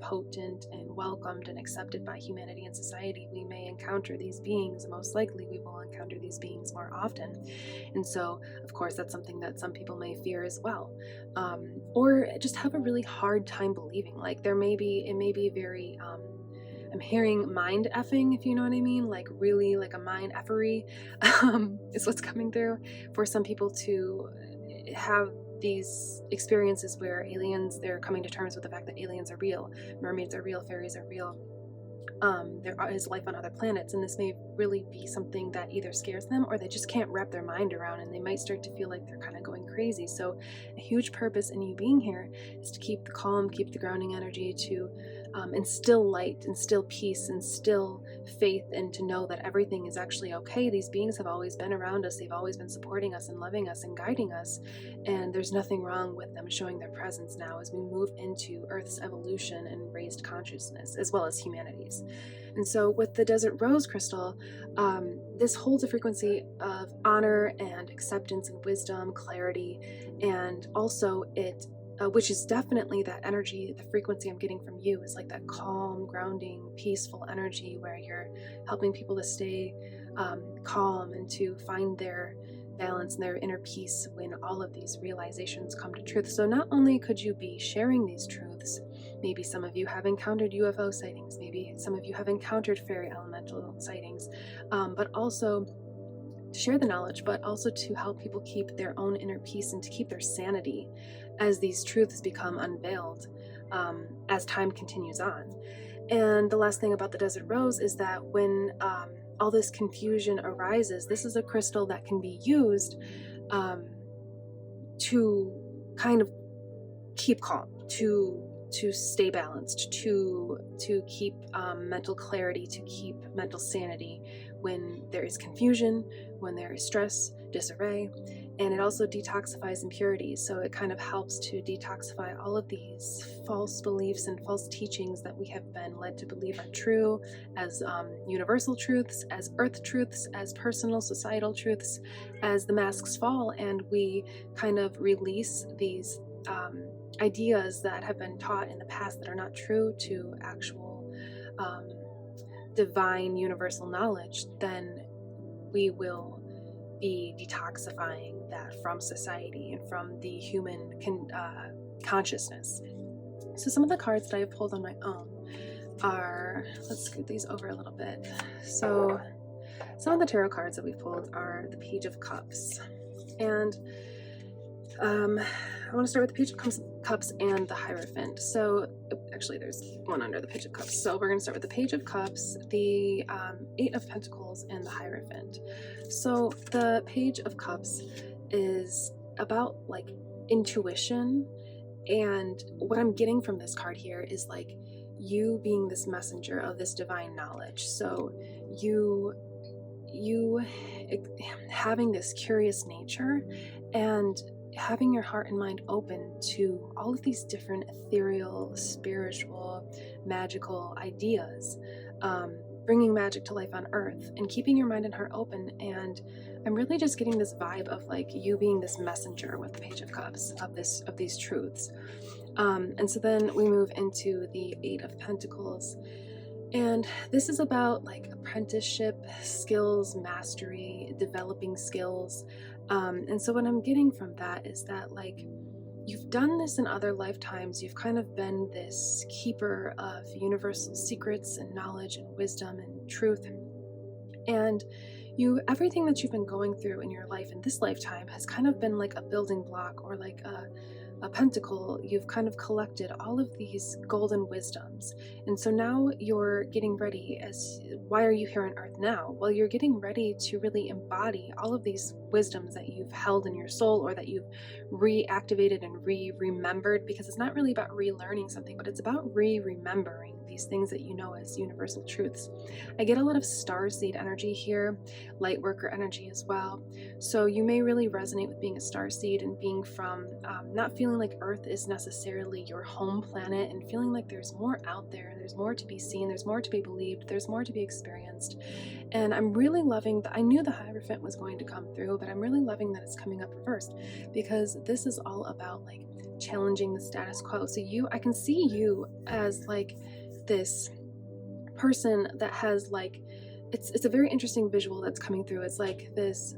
Speaker 1: potent and welcomed and accepted by humanity and society, we may encounter these beings. Most likely we will encounter these beings more often. And so of course that's something that some people may fear as well, or just have a really hard time believing. Like it may be very I'm hearing mind effing, if you know what I mean, like really like a mind effery is what's coming through for some people, to have these experiences where aliens, they're coming to terms with the fact that aliens are real, mermaids are real, fairies are real, there is life on other planets, and this may really be something that either scares them or they just can't wrap their mind around, and they might start to feel like they're kind of going crazy. So a huge purpose in you being here is to keep the calm, keep the grounding energy, to instill light, instill peace, instill faith, and to know that everything is actually okay. These beings have always been around us, they've always been supporting us and loving us and guiding us, and there's nothing wrong with them showing their presence now as we move into Earth's evolution and raised consciousness, as well as humanity's. And so with the desert rose crystal, this holds a frequency of honor and acceptance and wisdom, clarity, and also it which is definitely that energy, the frequency I'm getting from you is like that calm, grounding, peaceful energy where you're helping people to stay calm and to find their balance and their inner peace when all of these realizations come to truth. So not only could you be sharing these truths, maybe some of you have encountered UFO sightings, maybe some of you have encountered fairy elemental sightings, but also to share the knowledge, but also to help people keep their own inner peace and to keep their sanity as these truths become unveiled as time continues on. And the last thing about the desert rose is that when all this confusion arises, this is a crystal that can be used to kind of keep calm, to stay balanced, to keep mental clarity, to keep mental sanity when there is confusion, when there is stress, disarray. And it also detoxifies impurities. So it kind of helps to detoxify all of these false beliefs and false teachings that we have been led to believe are true as universal truths, as earth truths, as personal societal truths, as the masks fall and we kind of release these ideas that have been taught in the past that are not true to actual divine universal knowledge, then we will be detoxifying that from society and from the human consciousness. So some of the cards that I have pulled on my own are, let's scoot these over a little bit. So some of the tarot cards that we've pulled are the Page of Cups. And I want to start with the Page of Cups and the Hierophant. So actually there's one under the Page of Cups. So we're going to start with the Page of Cups, the Eight of Pentacles, and the Hierophant. So the Page of Cups is about like intuition, and what I'm getting from this card here is like you being this messenger of this divine knowledge. So you having this curious nature and having your heart and mind open to all of these different ethereal, spiritual, magical ideas, bringing magic to life on earth and keeping your mind and heart open. And I'm really just getting this vibe of like you being this messenger with the Page of Cups of these truths. And so then we move into the Eight of Pentacles. And this is about like apprenticeship, skills, mastery, developing skills. And so what I'm getting from that is that like you've done this in other lifetimes. You've kind of been this keeper of universal secrets and knowledge and wisdom and truth. And everything that you've been going through in your life in this lifetime has kind of been like a building block or like a pentacle. You've kind of collected all of these golden wisdoms. And so now you're getting ready why are you here on earth now? Well, you're getting ready to really embody all of these wisdoms that you've held in your soul or that you've reactivated and remembered, because it's not really about relearning something, but it's about remembering these things that you know as universal truths. I get a lot of starseed energy here, lightworker energy as well. So you may really resonate with being a starseed and being from not feeling like Earth is necessarily your home planet and feeling like there's more out there, there's more to be seen, there's more to be believed, there's more to be experienced. And I'm really loving that. I knew the Hierophant was going to come through, but I'm really loving that it's coming up reversed, because this is all about like challenging the status quo. So I can see you as like this person that has like, it's a very interesting visual that's coming through. It's like this,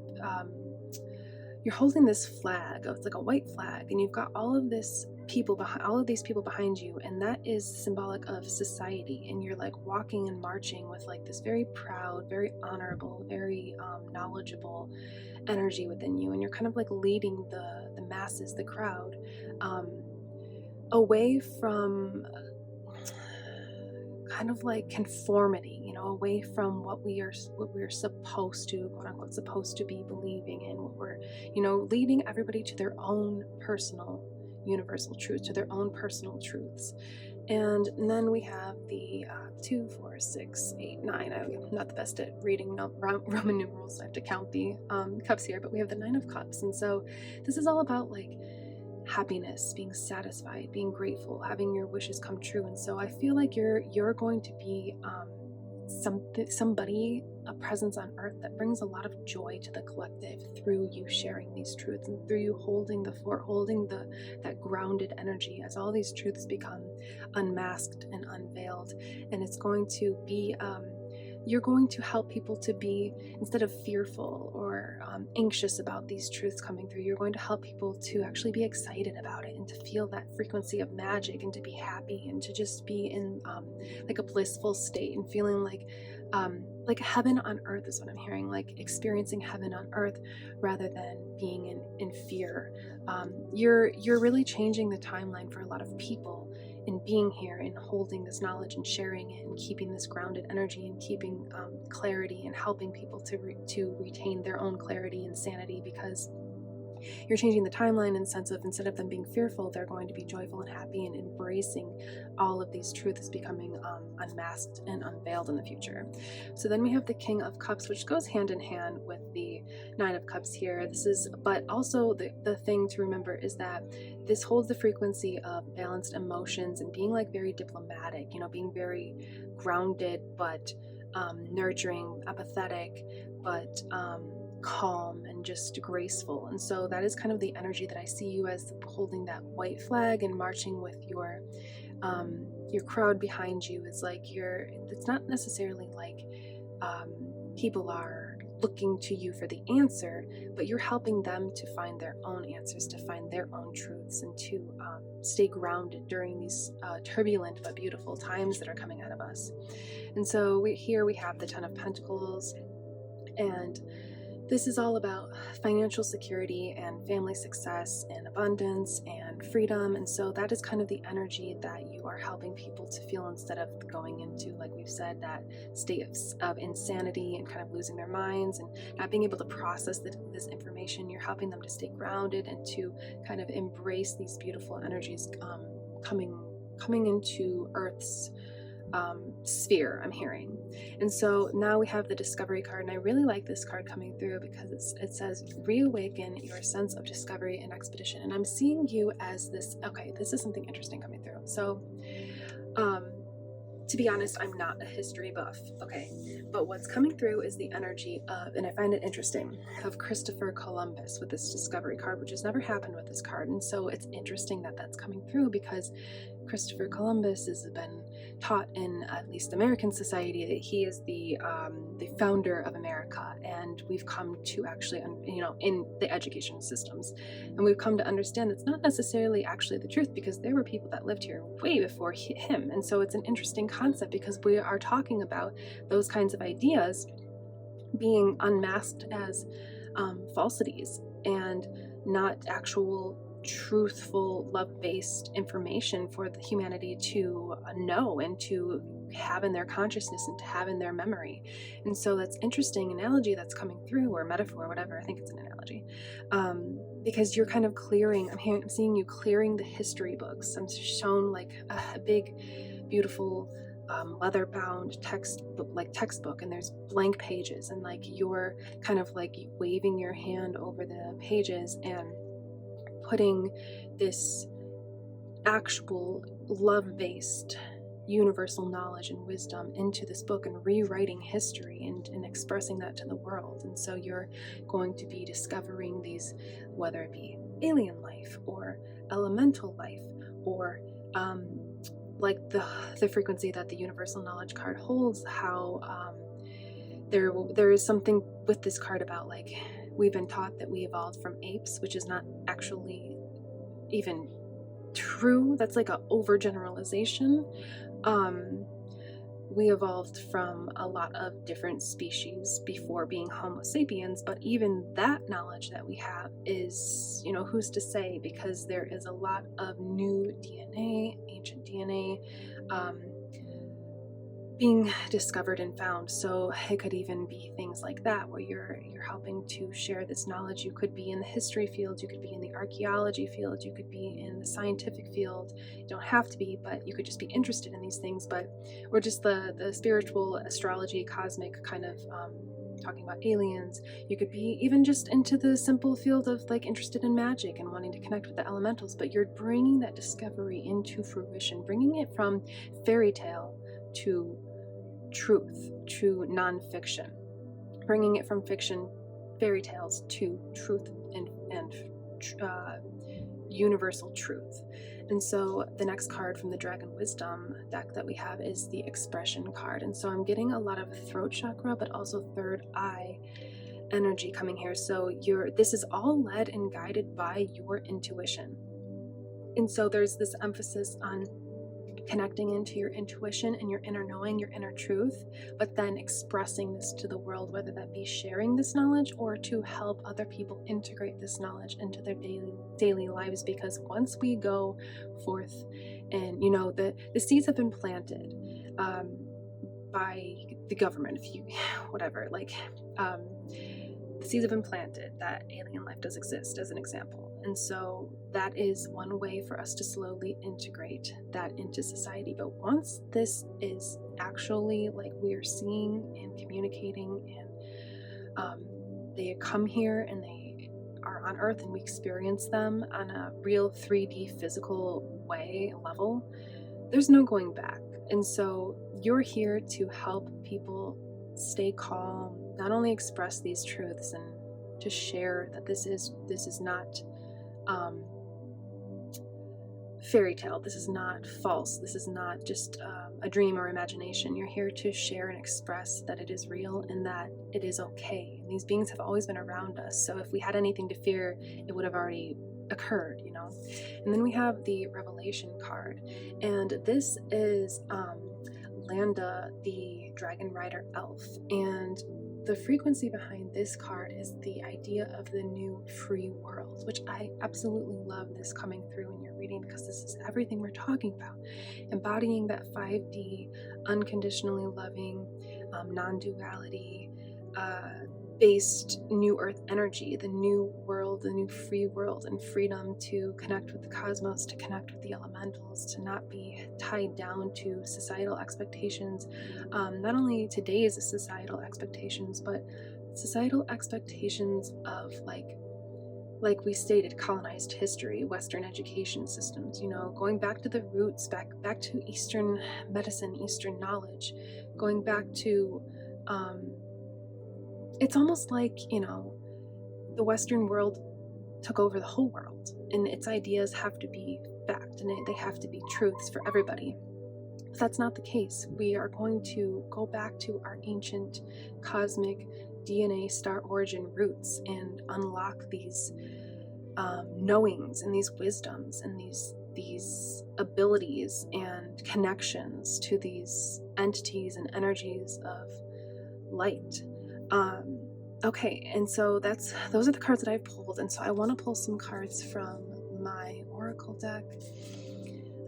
Speaker 1: you're holding this flag. It's like a white flag, and you've got all of these people behind you, and that is symbolic of society. And you're like walking and marching with like this very proud, very honorable, very knowledgeable energy within you, and you're kind of like leading the masses, the crowd, away from kind of like conformity, away from what we're supposed to, quote unquote, supposed to be believing in, what we're, leading everybody to their own personal universal truth, to their own personal truths. And then we have the 2, 4, 6, 8, 9. I'm not the best at reading Roman numerals, so I have to count the cups here, but we have the 9 of Cups. And so this is all about like happiness, being satisfied, being grateful, having your wishes come true. And so I feel like you're going to be somebody, a presence on earth that brings a lot of joy to the collective through you sharing these truths and through you holding that grounded energy as all these truths become unmasked and unveiled. And it's going to be you're going to help people to be, instead of fearful or anxious about these truths coming through, you're going to help people to actually be excited about it and to feel that frequency of magic and to be happy and to just be in like a blissful state and feeling like heaven on earth is what I'm hearing, like experiencing heaven on earth rather than being in fear. You're really changing the timeline for a lot of people in being here and holding this knowledge and sharing it and keeping this grounded energy and keeping clarity and helping people to retain their own clarity and sanity, because you're changing the timeline in the sense of, instead of them being fearful, they're going to be joyful and happy and embracing all of these truths becoming unmasked and unveiled in the future. So then we have the King of Cups, which goes hand in hand with the Nine of Cups here. But also the thing to remember is that this holds the frequency of balanced emotions and being like very diplomatic, being very grounded, but nurturing, empathetic, but calm and just graceful. And so that is kind of the energy that I see you as, holding that white flag and marching with your crowd behind you. Is like it's not necessarily like people are looking to you for the answer, but you're helping them to find their own answers, to find their own truths, and to stay grounded during these turbulent but beautiful times that are coming out of us. And so here we have the Ten of Pentacles, and this is all about financial security and family success and abundance and freedom. And so that is kind of the energy that you are helping people to feel, instead of going into, like we've said, that state of insanity and kind of losing their minds and not being able to process this information. You're helping them to stay grounded and to kind of embrace these beautiful energies coming into Earth's sphere, I'm hearing. And so now we have the Discovery card, and I really like this card coming through because it says reawaken your sense of discovery and expedition. And I'm seeing you as this. Okay, this is something interesting coming through. So to be honest, I'm not a history buff, okay, but what's coming through is the energy of, and I find it interesting, of Christopher Columbus with this Discovery card, which has never happened with this card. And so it's interesting that that's coming through, because Christopher Columbus has been taught in at least American society that he is the founder of America, and we've come to actually, in the education systems, and we've come to understand that's not necessarily actually the truth, because there were people that lived here way before him. And so it's an interesting concept, because we are talking about those kinds of ideas being unmasked as falsities and not actual truthful, love-based information for the humanity to know and to have in their consciousness and to have in their memory. And so that's interesting analogy that's coming through, or metaphor, whatever. I think it's an analogy, because you're kind of clearing. I'm seeing you clearing the history books. I'm shown like a big, beautiful leather-bound textbook, and there's blank pages, and like you're kind of like waving your hand over the pages and putting this actual love-based universal knowledge and wisdom into this book and rewriting history and expressing that to the world. And so you're going to be discovering these, whether it be alien life or elemental life, or like the frequency that the universal knowledge card holds, how there is something with this card about, like, we've been taught that we evolved from apes, which is not actually even true. That's like an overgeneralization. We evolved from a lot of different species before being Homo sapiens, but even that knowledge that we have is, who's to say, because there is a lot of new DNA, ancient DNA, being discovered and found. So it could even be things like that, where you're helping to share this knowledge. You could be in the history field, you could be in the archaeology field, you could be in the scientific field. You don't have to be, but you could just be interested in these things, or just the spiritual, astrology, cosmic kind of talking about aliens. You could be even just into the simple field of like interested in magic and wanting to connect with the elementals, but you're bringing that discovery into fruition, bringing it from fairy tale to truth, to nonfiction, bringing it from fiction, fairy tales, to truth and universal truth. And so the next card from the Dragon Wisdom deck that we have is the Expression card. And so I'm getting a lot of throat chakra, but also third eye energy coming here. So this is all led and guided by your intuition. And so there's this emphasis on connecting into your intuition and your inner knowing, your inner truth, but then expressing this to the world, whether that be sharing this knowledge or to help other people integrate this knowledge into their daily lives. Because once we go forth and, you know, the seeds have been planted by the government, if you, whatever, like, the seeds have been planted that alien life does exist, as an example. And so that is one way for us to slowly integrate that into society. But once this is actually, like, we are seeing and communicating, and they come here and they are on Earth and we experience them on a real 3D physical level, there's no going back. And so you're here to help people stay calm, not only express these truths and to share that this is not fairy tale, this is not false, this is not just a dream or imagination. You're here to share and express that it is real and that it is okay. And these beings have always been around us, so if we had anything to fear, it would have already occurred, you know. And then we have the Revelation card, and this is Landa, the dragon rider elf. And the frequency behind this card is the idea of the new free world, which I absolutely love this coming through in your reading, because this is everything we're talking about. Embodying that 5D, unconditionally loving, non-duality, based new earth energy, the new world, the new free world, and freedom to connect with the cosmos, to connect with the elementals, to not be tied down to societal expectations, not only today's societal expectations, but societal expectations of, like we stated, colonized history, Western education systems, you know, going back to the roots, back to Eastern medicine, Eastern knowledge, going back to it's almost like, you know, the Western world took over the whole world, and its ideas have to be fact, and they have to be truths for everybody. But that's not the case. We are going to go back to our ancient cosmic DNA star origin roots and unlock these knowings and these wisdoms and these abilities and connections to these entities and energies of light. Okay, and so those are the cards that I've pulled, and so I want to pull some cards from my oracle deck.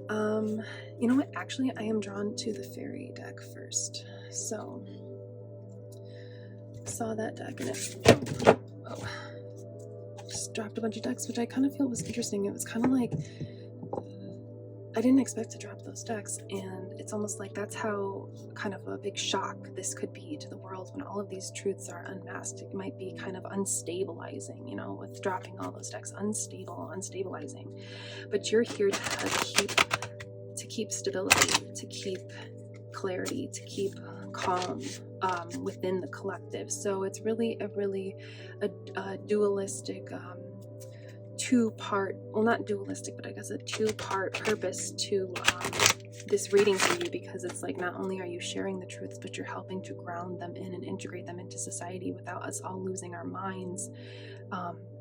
Speaker 1: You know what? Actually, I am drawn to the fairy deck first. So, saw that deck and just dropped a bunch of decks, which I kind of feel was interesting. It was kind of like I didn't expect to drop those decks, and it's almost like that's how kind of a big shock this could be to the world when all of these truths are unmasked. It might be kind of unstabilizing, you know, with dropping all those decks, unstabilizing. But you're here to keep stability, to keep clarity, to keep calm within the collective. So it's really a dualistic two-part, well, not dualistic, but I guess a two-part purpose to this reading for you, because it's like not only are you sharing the truths, but you're helping to ground them in and integrate them into society without us all losing our minds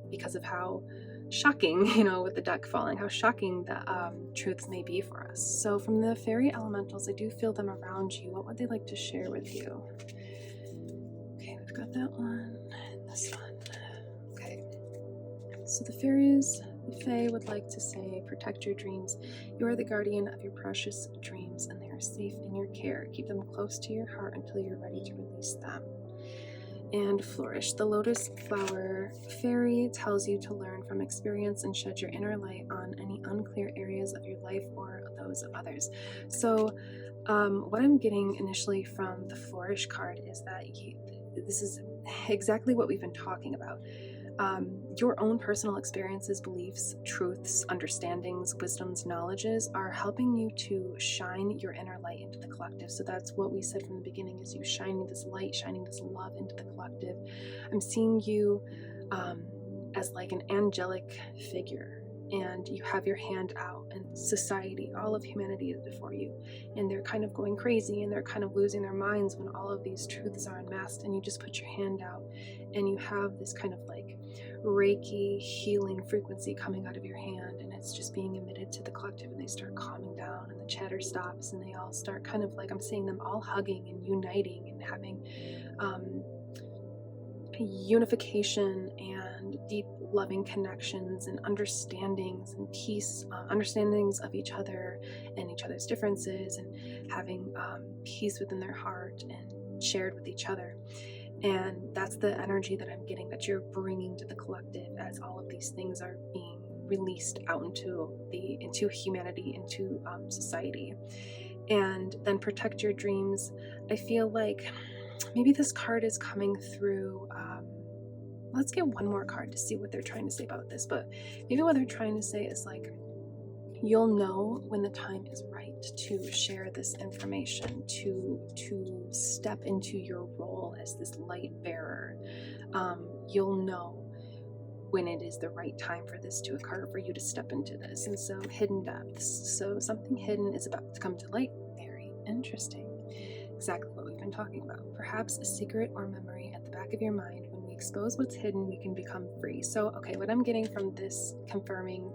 Speaker 1: because of how shocking, you know, with the deck falling, how shocking the truths may be for us. So from the fairy elementals, I do feel them around you. What would they like to share with you? Okay, we've got that one and this one. Okay. So the fairies, the fae would like to say, protect your dreams. You are the guardian of your precious dreams, and they are safe in your care. Keep them close to your heart until you're ready to release them. And flourish. The lotus flower fairy tells you to learn from experience and shed your inner light on any unclear areas of your life or those of others. So what I'm getting initially from the flourish card is that this is exactly what we've been talking about. Your own personal experiences, beliefs, truths, understandings, wisdoms, knowledges are helping you to shine your inner light into the collective. So that's what we said from the beginning, is you shining this light, shining this love into the collective. I'm seeing you as like an angelic figure, and you have your hand out, and society, all of humanity is before you, and they're kind of going crazy and they're kind of losing their minds when all of these truths are unmasked, and you just put your hand out and you have this kind of like Reiki healing frequency coming out of your hand, and it's just being emitted to the collective, and they start calming down and the chatter stops, and they all start kind of like, I'm seeing them all hugging and uniting and having unification and deep loving connections and understandings and peace, understandings of each other and each other's differences, and having peace within their heart and shared with each other. And that's the energy that I'm getting, that you're bringing to the collective as all of these things are being released out into humanity, into society. And then protect your dreams. I feel like maybe this card is coming through. Let's get one more card to see what they're trying to say about this. But maybe what they're trying to say is like, you'll know when the time is right to share this information, to step into your role as this light bearer. You'll know when it is the right time for this to occur, for you to step into this. And so hidden depths. So something hidden is about to come to light. Very interesting. Exactly what we've been talking about. Perhaps a secret or memory at the back of your mind. When we expose what's hidden, we can become free. So, okay, what I'm getting from this, confirming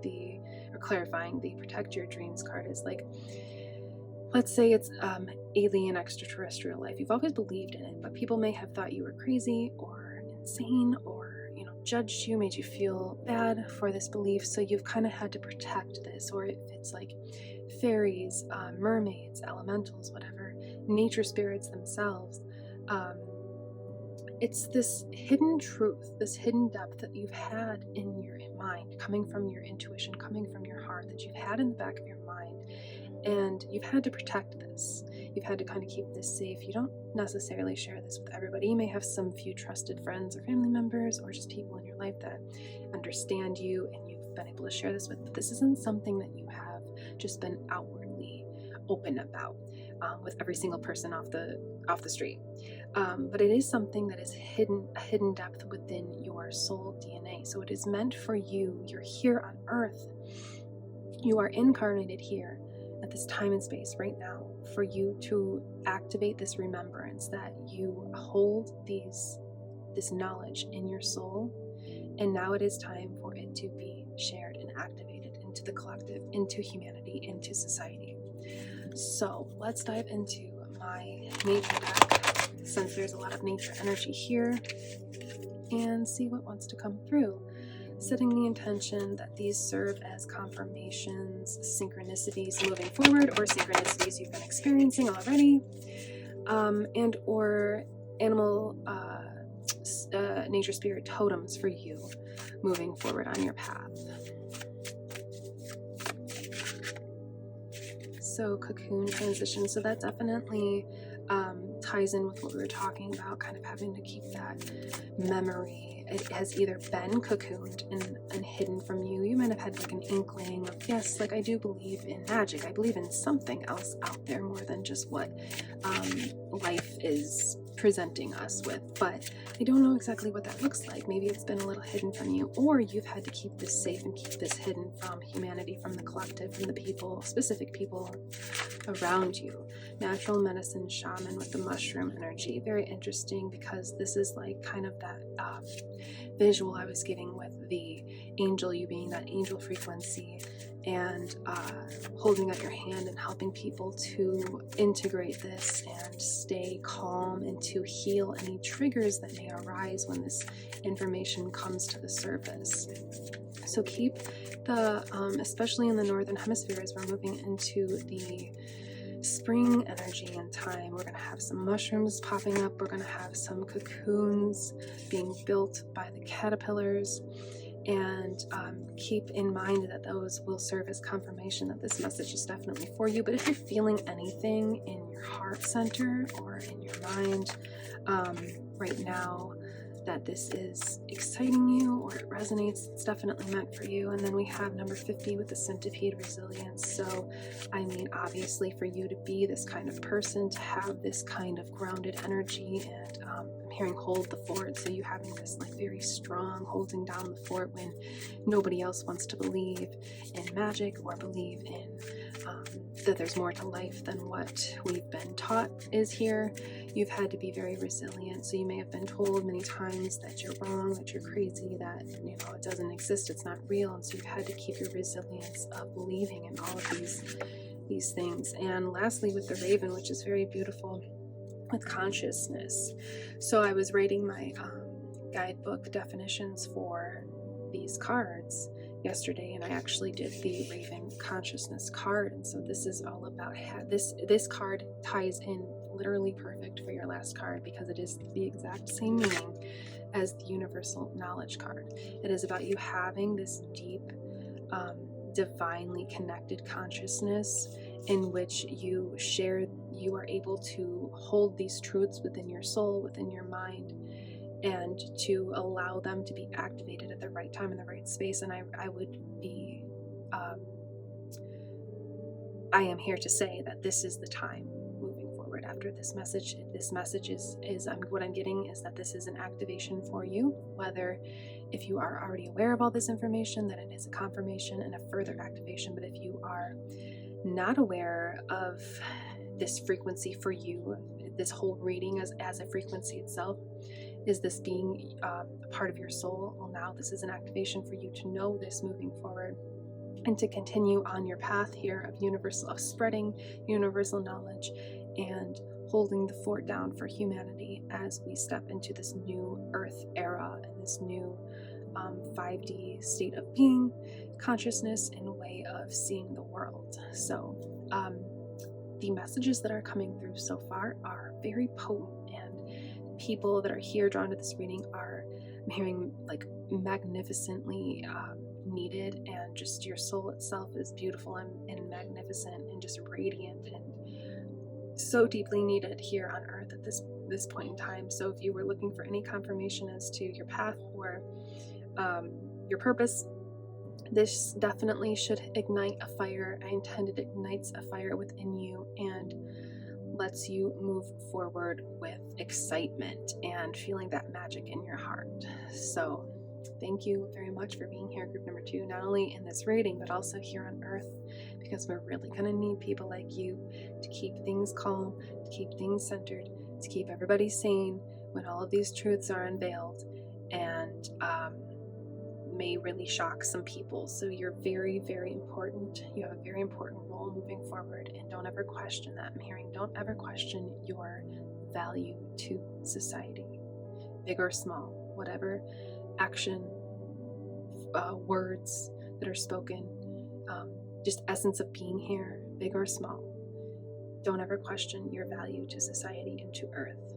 Speaker 1: or clarifying the protect your dreams card, is like, let's say it's alien extraterrestrial life. You've always believed in it, but people may have thought you were crazy or insane, or judged you, made you feel bad for this belief. So you've kind of had to protect this. Or if it's like fairies, mermaids, elementals, whatever, nature spirits themselves, it's this hidden truth, this hidden depth that you've had in your mind, coming from your intuition, coming from your heart, that you've had in the back of your mind, and you've had to protect this. You've had to kind of keep this safe. You don't necessarily share this with everybody. You may have some few trusted friends or family members, or just people in your life that understand you and you've been able to share this with, but this isn't something that you have just been outwardly open about with every single person off the street. But it is something that is hidden, a hidden depth within your soul DNA. So it is meant for you. You're here on earth. You are incarnated here at this time and space right now for you to activate this remembrance, that you hold this knowledge in your soul, and now it is time for it to be shared and activated into the collective, into humanity, into society. So let's dive into my nature deck, since there's a lot of nature energy here, and see what wants to come through. Setting the intention that these serve as confirmations, synchronicities moving forward, or synchronicities you've been experiencing already, and or animal nature spirit totems for you moving forward on your path. So cocoon transition, so that definitely ties in with what we were talking about, kind of having to keep that memory. It has either been cocooned and hidden from you. You might have had like an inkling of, yes, like I do believe in magic. I believe in something else out there more than just what life is presenting us with, but I don't know exactly what that looks like. Maybe it's been a little hidden from you, or you've had to keep this safe and keep this hidden from humanity, from the collective, from the people, specific people around you. Natural medicine shaman with the mushroom energy. Very interesting, because this is like kind of that visual I was getting with the angel, you being that angel frequency, and holding out your hand and helping people to integrate this and stay calm and to heal any triggers that may arise when this information comes to the surface. So keep the, especially in the northern hemisphere, as we're moving into the spring energy and time, we're going to have some mushrooms popping up. We're going to have some cocoons being built by the caterpillars, and keep in mind that those will serve as confirmation that this message is definitely for you. But if you're feeling anything in your heart center or in your mind right now that this is exciting you or it resonates, it's definitely meant for you. And then we have number 50 with the centipede resilience. So I mean, obviously for you to be this kind of person, to have this kind of grounded energy, and I'm hearing hold the fort, so you having this like very strong holding down the fort when nobody else wants to believe in magic or believe in that there's more to life than what we've been taught is here. You've had to be very resilient, so you may have been told many times that you're wrong, that you're crazy, that it doesn't exist, it's not real, and so you've had to keep your resilience of believing in all of these things. And lastly, with the raven, which is very beautiful, with consciousness. So I was writing my guidebook definitions for these cards yesterday, and I actually did the Raven consciousness card, and so this is all about this card ties in literally perfect for your last card, because it is the exact same meaning as the universal knowledge card. It is about you having this deep divinely connected consciousness in which you are able to hold these truths within your soul, within your mind, and to allow them to be activated at the right time in the right space. And I am here to say that this is the time moving forward after this message. This message is what I'm getting is that this is an activation for you, whether if you are already aware of all this information, that it is a confirmation and a further activation. But if you are not aware of this frequency for you, this whole reading as a frequency itself, is this being a part of your soul? Well, now this is an activation for you to know this moving forward and to continue on your path here of spreading universal knowledge and holding the fort down for humanity as we step into this new earth era and this new 5D state of being, consciousness, and way of seeing the world. So the messages that are coming through so far are very potent, and people that are here drawn to this reading are, I'm hearing, like magnificently needed, and just your soul itself is beautiful and magnificent and just radiant and so deeply needed here on earth at this point in time. So if you were looking for any confirmation as to your path or your purpose, this definitely should ignite a fire. I intend it ignites a fire within you and lets you move forward with excitement and feeling that magic in your heart. So thank you very much for being here, group number 2, not only in this reading, but also here on earth, because we're really going to need people like you to keep things calm, to keep things centered, to keep everybody sane when all of these truths are unveiled and may really shock some people. So you're very, very important. You have a very important role moving forward, and don't ever question that. I'm hearing don't ever question your value to society, big or small, whatever action, words that are spoken, just essence of being here, big or small. Don't ever question your value to society and to earth.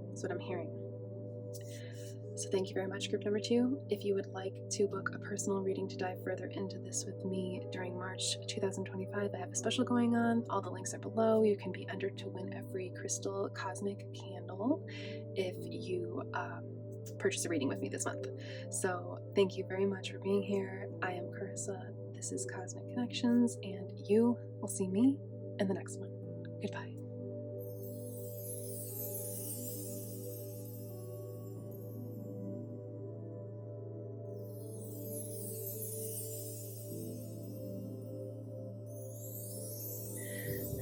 Speaker 1: That's what I'm hearing. So thank you very much, group number 2. If you would like to book a personal reading to dive further into this with me during March 2025, I have a special going on. All the links are below. You can be entered to win a free crystal cosmic candle if you purchase a reading with me this month. So thank you very much for being here. I am Carissa. This is Cosmic Connections, and you will see me in the next one. Goodbye.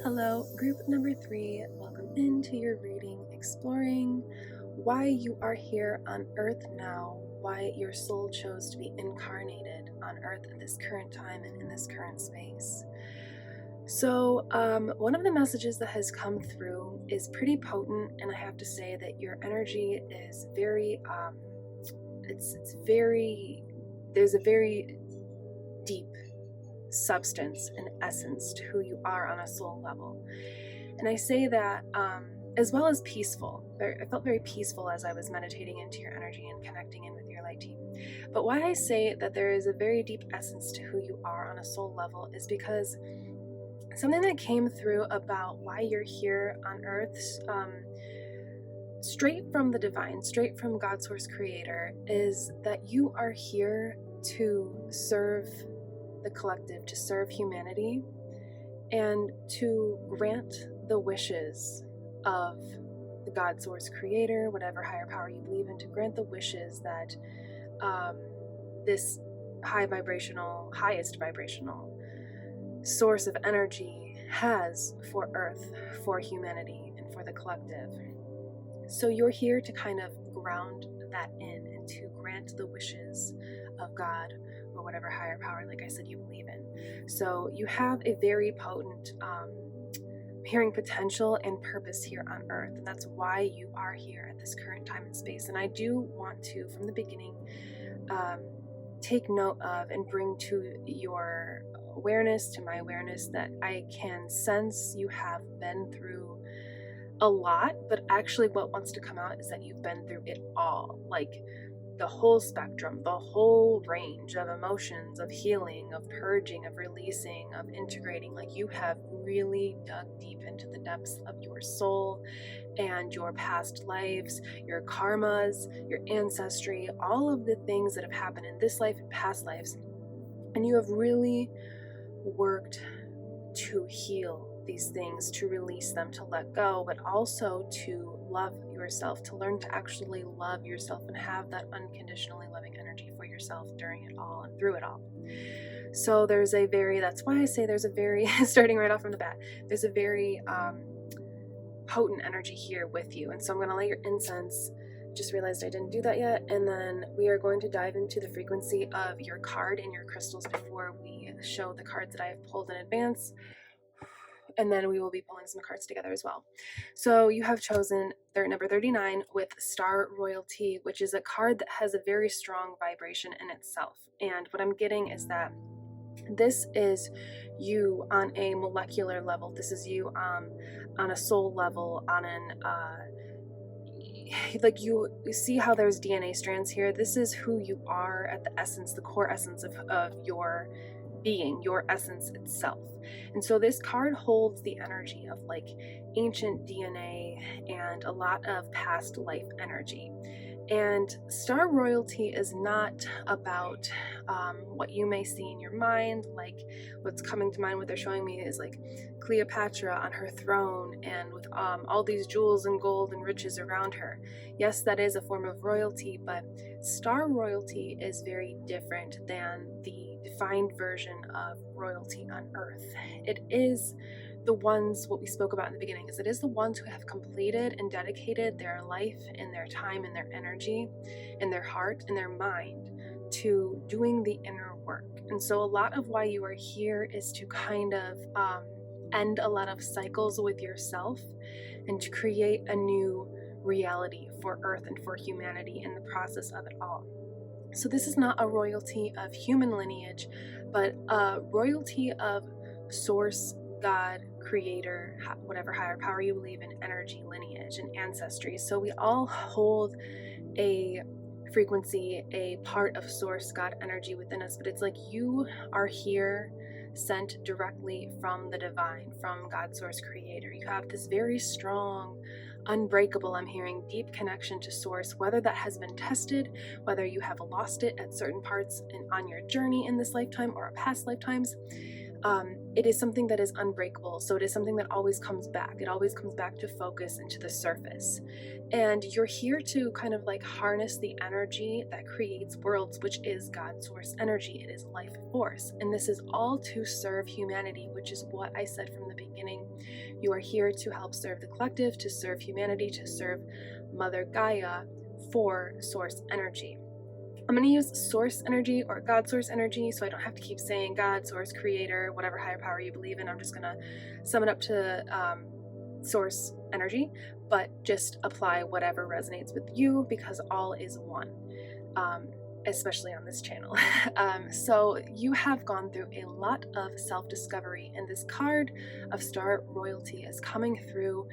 Speaker 1: Hello, group number 3. Welcome into your reading, exploring why you are here on Earth now, why your soul chose to be incarnated on Earth at this current time and in this current space. So, one of the messages that has come through is pretty potent, and I have to say that your energy is very, there's a very deep substance and essence to who you are on a soul level. And I say that as well as peaceful. I felt very peaceful as I was meditating into your energy and connecting in with your light team. But why I say that there is a very deep essence to who you are on a soul level is because something that came through about why you're here on Earth, straight from the divine, straight from God Source Creator, is that you are here to serve the collective, to serve humanity, and to grant the wishes of the God Source Creator, whatever higher power you believe in, to grant the wishes that this highest vibrational source of energy has for Earth, for humanity, and for the collective. So you're here to kind of ground that in and to grant the wishes of God or whatever higher power, like I said, you believe in. So you have a very potent hearing potential and purpose here on Earth, and that's why you are here at this current time and space. And I do want to, from the beginning, take note of and bring to your awareness, to my awareness, that I can sense you have been through a lot, but actually what wants to come out is that you've been through it all, like the whole spectrum, the whole range of emotions, of healing, of purging, of releasing, of integrating. Like, you have really dug deep into the depths of your soul and your past lives, your karmas, your ancestry, all of the things that have happened in this life and past lives. And you have really worked to heal these things, to release them, to let go, but also to love yourself, to learn to actually love yourself and have that unconditionally loving energy for yourself during it all and through it all. So that's why I say there's a very, starting right off from the bat, there's a very potent energy here with you. And so I'm going to light your incense. Just realized I didn't do that yet. And then we are going to dive into the frequency of your card and your crystals before we show the cards that I have pulled in advance. And then we will be pulling some cards together as well. So you have chosen number 39 with Star Royalty, which is a card that has a very strong vibration in itself. And what I'm getting is that this is you on a molecular level. This is you on a soul level, on an like you see how there's DNA strands here. This is who you are at the essence, the core essence of your being, your essence itself. And so this card holds the energy of like ancient DNA and a lot of past life energy. And Star Royalty is not about what you may see in your mind. Like, what's coming to mind, what they're showing me is like Cleopatra on her throne and with all these jewels and gold and riches around her. Yes, that is a form of royalty, but Star Royalty is very different than the defined version of royalty on Earth. It is the ones, what we spoke about in the beginning, is it is the ones who have completed and dedicated their life and their time and their energy and their heart and their mind to doing the inner work. And so a lot of why you are here is to kind of end a lot of cycles with yourself and to create a new reality for Earth and for humanity in the process of it all. So this is not a royalty of human lineage, but a royalty of source, God, creator, whatever higher power you believe in, energy, lineage, and ancestry. So we all hold a frequency, a part of source, God energy within us, but it's like you are here sent directly from the divine, from God source creator. You have this very strong, unbreakable, I'm hearing, deep connection to source, whether that has been tested, whether you have lost it at certain parts on your journey in this lifetime or past lifetimes. It is something that is unbreakable. So it is something that always comes back. It always comes back to focus and to the surface. And you're here to kind of like harness the energy that creates worlds, which is God's source energy. It is life force. And this is all to serve humanity, which is what I said from the beginning. You are here to help serve the collective, to serve humanity, to serve Mother Gaia for source energy. I'm going to use source energy or God source energy, so I don't have to keep saying God, source, creator, whatever higher power you believe in. I'm just going to sum it up to source energy, but just apply whatever resonates with you, because all is one, especially on this channel. So you have gone through a lot of self-discovery, and this card of Star Royalty is coming through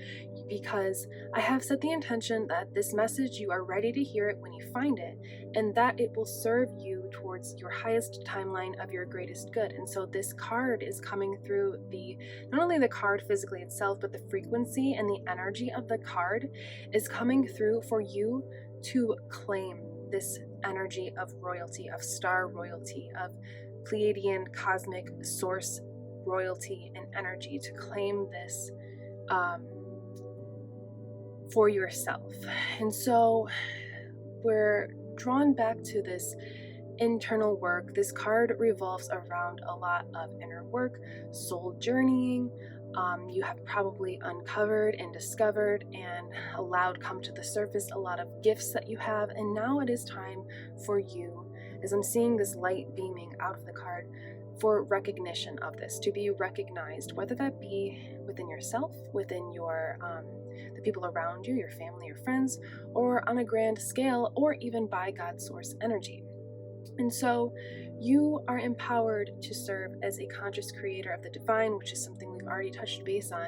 Speaker 1: because I have set the intention that this message, you are ready to hear it when you find it, and that it will serve you towards your highest timeline of your greatest good. And so this card is coming through not only the card physically itself, but the frequency and the energy of the card is coming through for you to claim this energy of royalty, of star royalty, of Pleiadian cosmic source royalty and energy, to claim this for yourself. And so we're drawn back to this internal work. This card revolves around a lot of inner work, soul journeying. You have probably uncovered and discovered and allowed come to the surface a lot of gifts that you have, and now it is time for you, as I'm seeing this light beaming out of the card, for recognition of this, to be recognized, whether that be within yourself, within your the people around you, your family, your friends, or on a grand scale, or even by God's source energy. And so you are empowered to serve as a conscious creator of the divine, which is something we've already touched base on.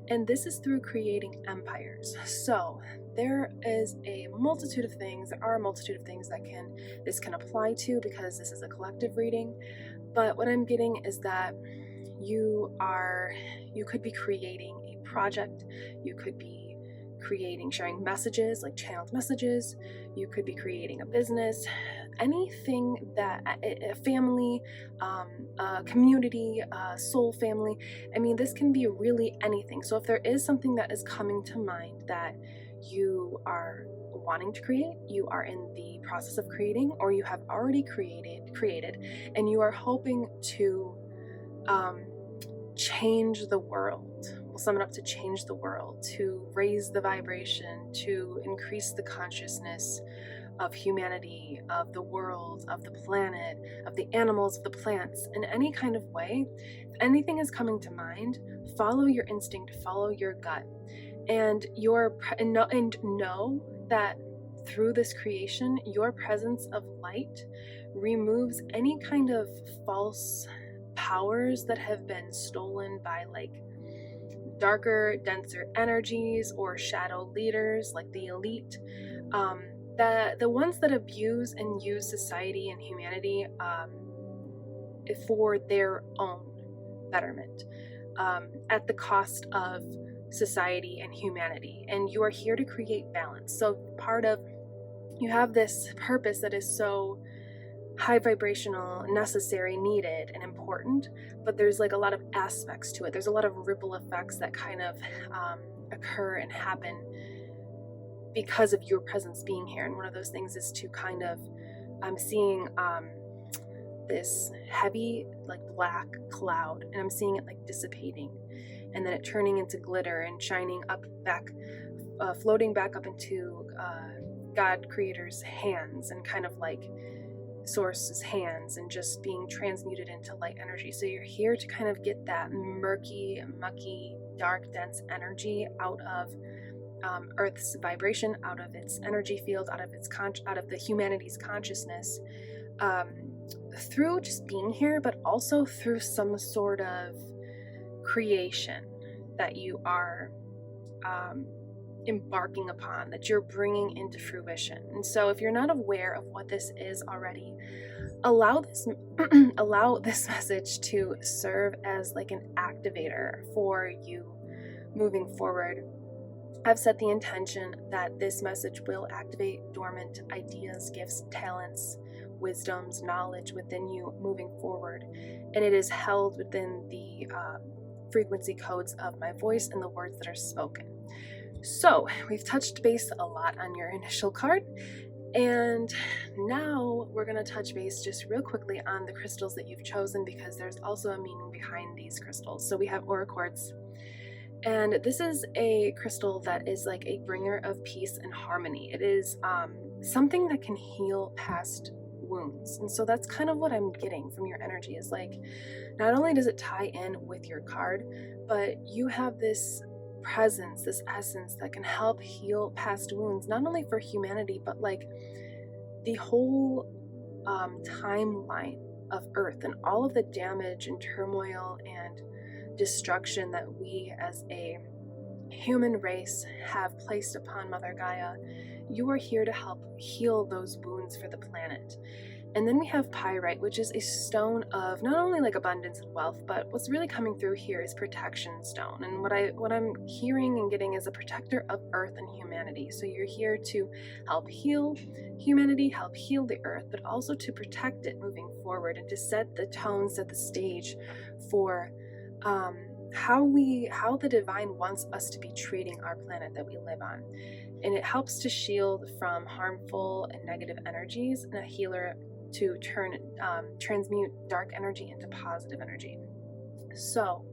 Speaker 1: And this is through creating empires. So there is a multitude of things, there are a multitude of things that this can apply to, because this is a collective reading. But what I'm getting is that you could be creating a project, you could be sharing messages, like channeled messages, you could be creating a business, anything that a family, a community, a soul family. I mean, this can be really anything. So if there is something that is coming to mind that you are wanting to create, you are in the process of creating, or you have already created, and you are hoping to change the world. We'll sum it up to change the world, to raise the vibration, to increase the consciousness of humanity, of the world, of the planet, of the animals, of the plants, in any kind of way. If anything is coming to mind, follow your instinct, follow your gut, and know that through this creation, your presence of light removes any kind of false powers that have been stolen by like darker, denser energies or shadow leaders, like the elite, the ones that abuse and use society and humanity for their own betterment, at the cost of society and humanity. And you are here to create balance. So you have this purpose that is so high vibrational, necessary, needed, and important, but there's like a lot of aspects to it. There's a lot of ripple effects that kind of occur and happen because of your presence being here. And one of those things is to kind of, I'm seeing this heavy like black cloud, and I'm seeing it like dissipating, and then it turning into glitter and shining up back, floating back up into God Creator's hands, and kind of like Source's hands, and just being transmuted into light energy. So you're here to kind of get that murky, mucky, dark, dense energy out of Earth's vibration, out of its energy field, out of the humanity's consciousness, through just being here, but also through some sort of creation that you are embarking upon, that you're bringing into fruition. And so if you're not aware of what this is already, allow this message to serve as like an activator for you moving forward. I've set the intention that this message will activate dormant ideas, gifts, talents, wisdoms, knowledge within you moving forward, and it is held within the frequency codes of my voice and the words that are spoken. So we've touched base a lot on your initial card, and now we're going to touch base just real quickly on the crystals that you've chosen, because there's also a meaning behind these crystals. So we have aura quartz, and this is a crystal that is like a bringer of peace and harmony. It is something that can heal past wounds. And so that's kind of what I'm getting from your energy, is like, not only does it tie in with your card, but you have this presence, this essence that can help heal past wounds, not only for humanity, but like the whole timeline of Earth and all of the damage and turmoil and destruction that we as a human race have placed upon Mother Gaia. You are here to help heal those wounds for the planet. And then we have pyrite, which is a stone of not only like abundance and wealth, but what's really coming through here is protection stone. And what I'm hearing and getting is a protector of Earth and humanity. So you're here to help heal humanity, help heal the Earth, but also to protect it moving forward, and to set the tone, set the stage for how the divine wants us to be treating our planet that we live on. And it helps to shield from harmful and negative energies, and a healer to transmute dark energy into positive energy. So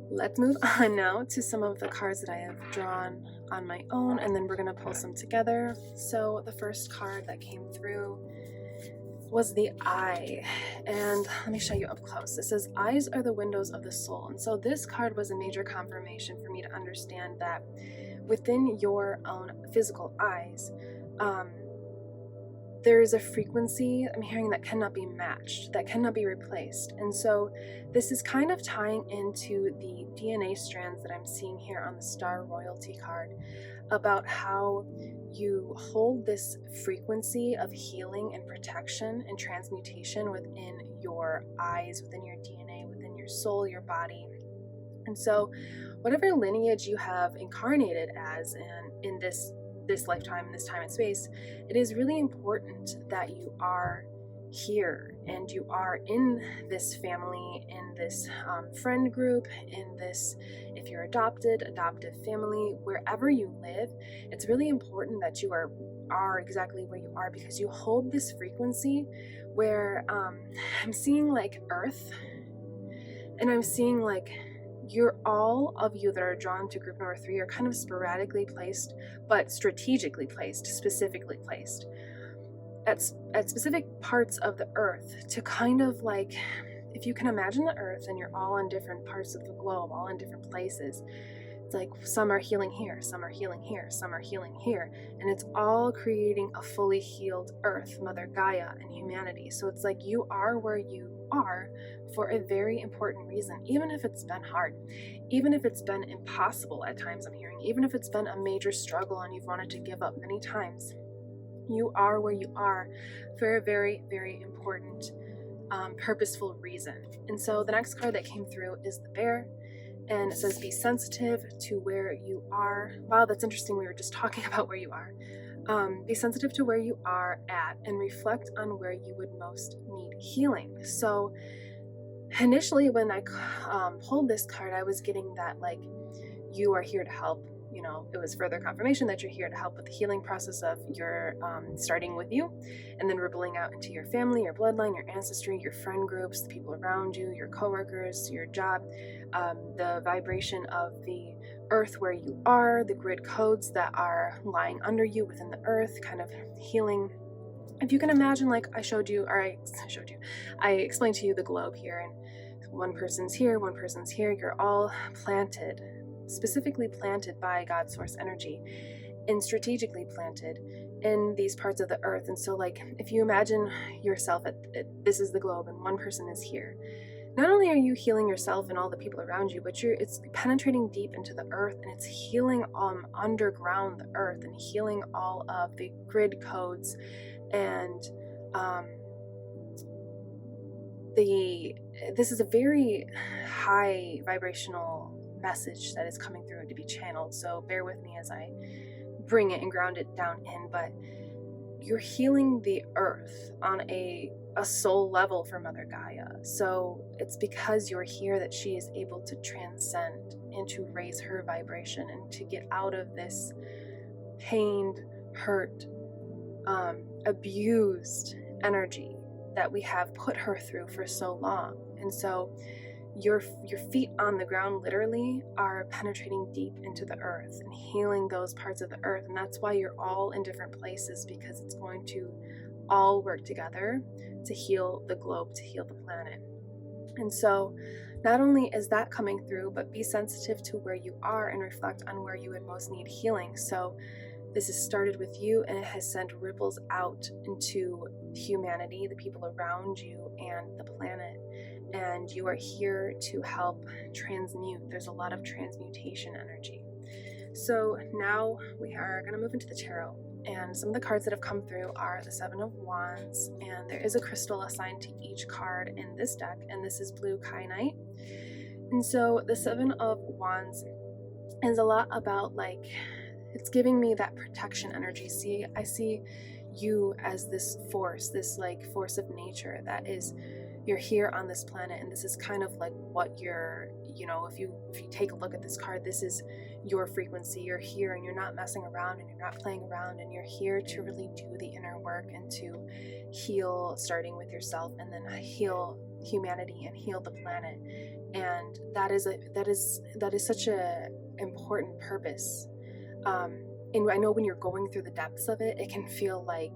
Speaker 1: let's move on now to some of the cards that I have drawn on my own, and then we're going to pull some together. So the first card that came through was the eye, and let me show you up close. It says eyes are the windows of the soul. And so this card was a major confirmation for me to understand that within your own physical eyes, there is a frequency I'm hearing that cannot be matched, that cannot be replaced. And so this is kind of tying into the DNA strands that I'm seeing here on the Star Royalty card, about how you hold this frequency of healing and protection and transmutation within your eyes, within your DNA, within your soul, your body. And so whatever lineage you have incarnated as in this lifetime, in this time and space, it is really important that you are here and you are in this family, in this friend group, in this, if you're adoptive family, wherever you live. It's really important that you are exactly where you are, because you hold this frequency where I'm seeing like Earth, and I'm seeing like all of you that are drawn to group number 3 are kind of sporadically placed, but strategically placed, specifically placed at specific parts of the earth, to kind of like, if you can imagine the earth and you're all in different parts of the globe, all in different places. It's like some are healing here, some are healing here, some are healing here, and it's all creating a fully healed earth, Mother Gaia, and humanity. So it's like you are where you are for a very important reason, even if it's been hard, even if it's been impossible at times, I'm hearing, even if it's been a major struggle and you've wanted to give up many times. You are where you are for a very, very important, purposeful reason. And so the next card that came through is the bear. And it says, be sensitive to where you are. Wow, that's interesting. We were just talking about where you are. Be sensitive to where you are at and reflect on where you would most need healing. So initially when I pulled this card, I was getting that like, you are here to help. You know, it was further confirmation that you're here to help with the healing process of your starting with you, and then rippling out into your family, your bloodline, your ancestry, your friend groups, the people around you, your coworkers, your job, the vibration of the earth where you are, the grid codes that are lying under you within the earth, kind of healing. If you can imagine, like I explained to you the globe here, and one person's here, one person's here, you're all planted, specifically planted by God's source energy, and strategically planted in these parts of the earth. And so like, if you imagine yourself this is the globe and one person is here, not only are you healing yourself and all the people around you, but it's penetrating deep into the earth, and it's healing underground the earth, and healing all of the grid codes, and this is a very high vibrational message that is coming through to be channeled, so bear with me as I bring it and ground it down in. But you're healing the earth on a soul level for Mother Gaia. So it's because you're here that she is able to transcend and to raise her vibration and to get out of this pained, hurt, abused energy that we have put her through for so long. And so your feet on the ground literally are penetrating deep into the earth and healing those parts of the earth. And that's why you're all in different places, because it's going to all work together to heal the globe, to heal the planet. And so not only is that coming through, but be sensitive to where you are and reflect on where you would most need healing. So this has started with you, and it has sent ripples out into humanity, the people around you, and the planet. And you are here to help transmute. There's a lot of transmutation energy. So now we are going to move into the tarot. And some of the cards that have come through are the 7 of Wands, and there is a crystal assigned to each card in this deck, and this is blue kyanite. And so the 7 of Wands is a lot about, like, it's giving me that protection energy. See, I see you as this force, this like force of nature that is you're here on this planet, and this is kind of like what you're, if you take a look at this card, this is your frequency. You're here and you're not messing around and you're not playing around, and you're here to really do the inner work and to heal, starting with yourself, and then heal humanity and heal the planet. And that is such a important purpose. And I know when you're going through the depths of it, it can feel like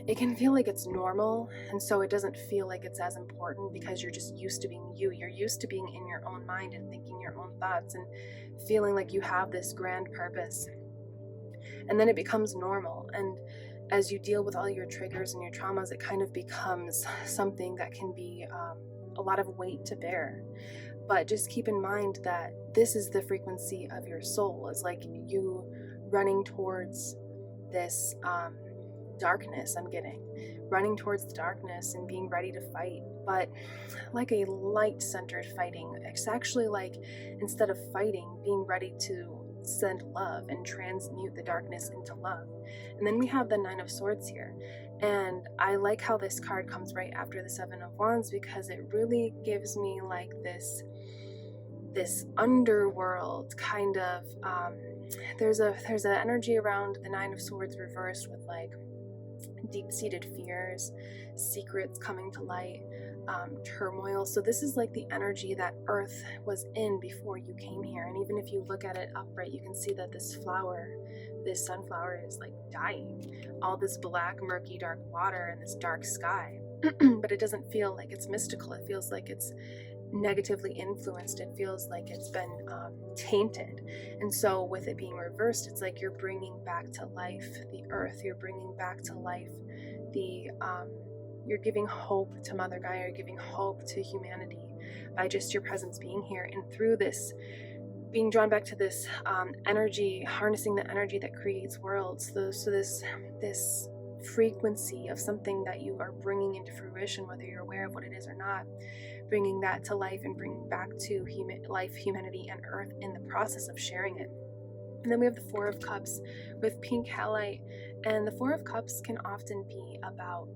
Speaker 1: it's normal, and so it doesn't feel like it's as important because you're just used to being you. You're used to being in your own mind and thinking your own thoughts and feeling like you have this grand purpose. And then it becomes normal, and as you deal with all your triggers and your traumas, it kind of becomes something that can be a lot of weight to bear. But just keep in mind that this is the frequency of your soul. It's like you running towards this darkness. I'm getting running towards the darkness and being ready to fight, but like a light-centered fighting. It's actually like, instead of fighting, being ready to send love and transmute the darkness into love. And then we have the Nine of Swords here, and I like how this card comes right after the Seven of Wands, because it really gives me like this underworld kind of there's an energy around the Nine of Swords reversed with like deep-seated fears, secrets coming to light, turmoil. So this is like the energy that Earth was in before you came here. And even if you look at it upright, you can see that this sunflower is like dying. All this black, murky, dark water and this dark sky. But it doesn't feel like it's mystical. It feels like it's negatively influenced. It feels like it's been tainted. And so with it being reversed, it's like you're bringing back to life the earth. You're bringing back to life you're giving hope to Mother Gaia. You're giving hope to humanity by just your presence being here. And through this, being drawn back to this energy, harnessing the energy that creates worlds. So this frequency of something that you are bringing into fruition, whether you're aware of what it is or not, bringing that to life and bringing back to life, humanity, and earth in the process of sharing it. And then we have the Four of Cups with pink halite, and the Four of Cups can often be about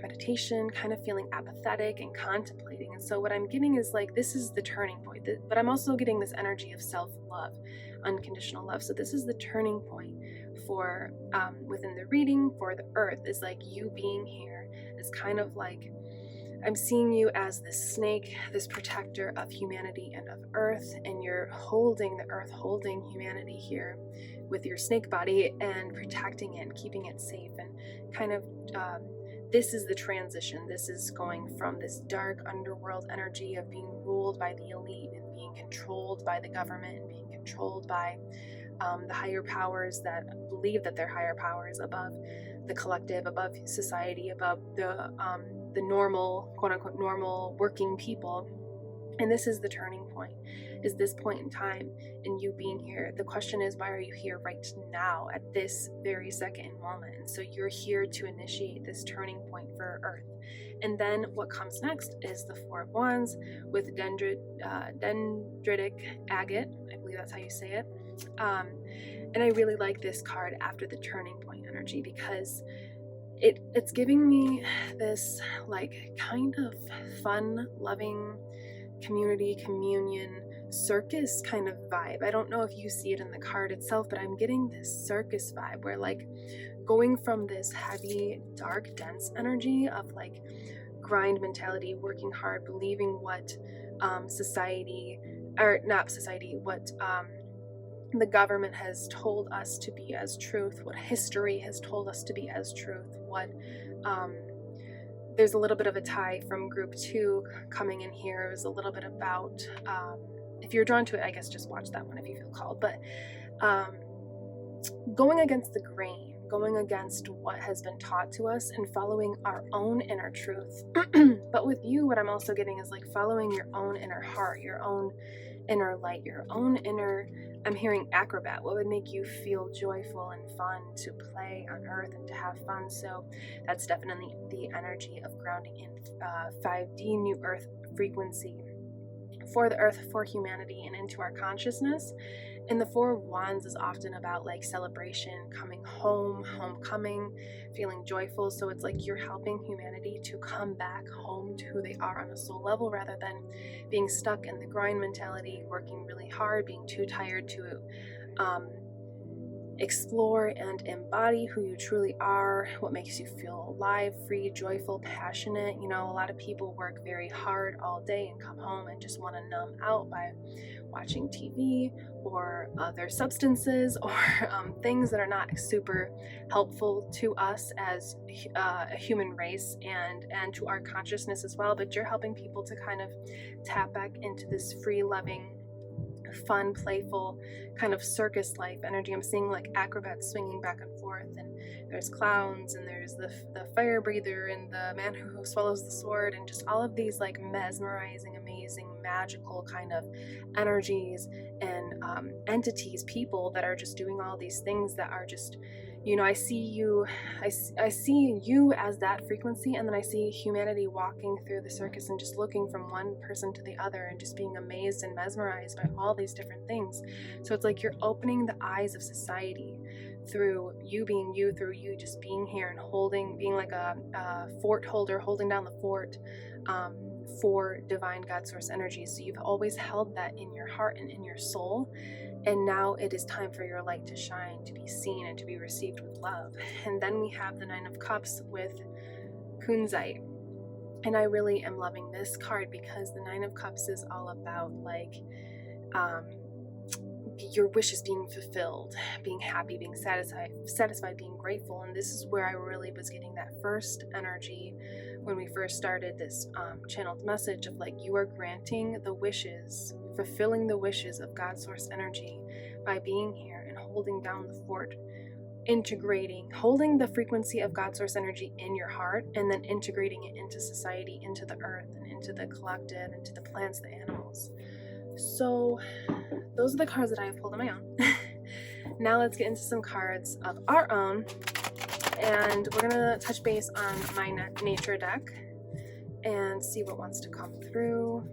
Speaker 1: meditation, kind of feeling apathetic and contemplating. And so what I'm getting is like, this is the turning point, but I'm also getting this energy of self-love, unconditional love. So this is the turning point for within the reading for the earth, is like you being here is kind of like, I'm seeing you as this snake, this protector of humanity and of earth, and you're holding the earth, holding humanity here with your snake body and protecting it and keeping it safe. And kind of this is the transition. This is going from this dark underworld energy of being ruled by the elite and being controlled by the government and being controlled by the higher powers that believe that they're higher powers above the collective, above society, above the normal, quote unquote, normal working people. And this is the turning point, is this point in time and you being here. The question is, why are you here right now at this very second and moment? And so you're here to initiate this turning point for Earth. And then what comes next is the Four of Wands with dendritic agate. I believe that's how you say it. And I really like this card after the turning point energy, because it's giving me this like kind of fun, loving community, communion, circus kind of vibe. I don't know if you see it in the card itself, but I'm getting this circus vibe where like going from this heavy, dark, dense energy of like grind mentality, working hard, believing what the government has told us to be as truth, what history has told us to be as truth, what there's a little bit of a tie from group 2 coming in here. It was a little bit about if you're drawn to it, I guess just watch that one if you feel called, but going against the grain, going against what has been taught to us and following our own inner truth. But with you, what I'm also getting is like following your own inner heart, your own inner light, your own inner, I'm hearing acrobat. What would make you feel joyful and fun to play on Earth and to have fun? So that's definitely the energy of grounding in 5D New Earth frequency for the earth, for humanity, and into our consciousness. And the Four of Wands is often about like celebration, coming home, homecoming, feeling joyful. So it's like you're helping humanity to come back home to who they are on a soul level, rather than being stuck in the grind mentality, working really hard, being too tired to explore and embody who you truly are, what makes you feel alive, free, joyful, passionate. You know, a lot of people work very hard all day and come home and just want to numb out by watching TV or other substances or things that are not super helpful to us as a human race and to our consciousness as well. But you're helping people to kind of tap back into this free, loving, fun, playful kind of circus life energy. I'm seeing like acrobats swinging back and forth, and there's clowns, and there's the fire breather, and the man who swallows the sword, and just all of these like mesmerizing, amazing, magical kind of energies and entities, people that are just doing all these things that are just, you know, I see you as that frequency, and then I see humanity walking through the circus and just looking from one person to the other and just being amazed and mesmerized by all these different things. So it's like you're opening the eyes of society through you being you, through you just being here and being like a fort holder, holding down the fort for divine God source energy. So you've always held that in your heart and in your soul. And now it is time for your light to shine, to be seen, and to be received with love. And then we have the Nine of Cups with Kunzite. And I really am loving this card because the Nine of Cups is all about like your wishes being fulfilled, being happy, being satisfied, being grateful. And this is where I really was getting that first energy when we first started this channeled message of like, you are granting the wishes, fulfilling the wishes of God source energy by being here and holding down the fort, holding the frequency of God source energy in your heart, and then integrating it into society, into the earth, and into the collective, into the plants, the animals. So those are the cards that I have pulled on my own. Now let's get into some cards of our own, and we're gonna touch base on my nature deck and see what wants to come through.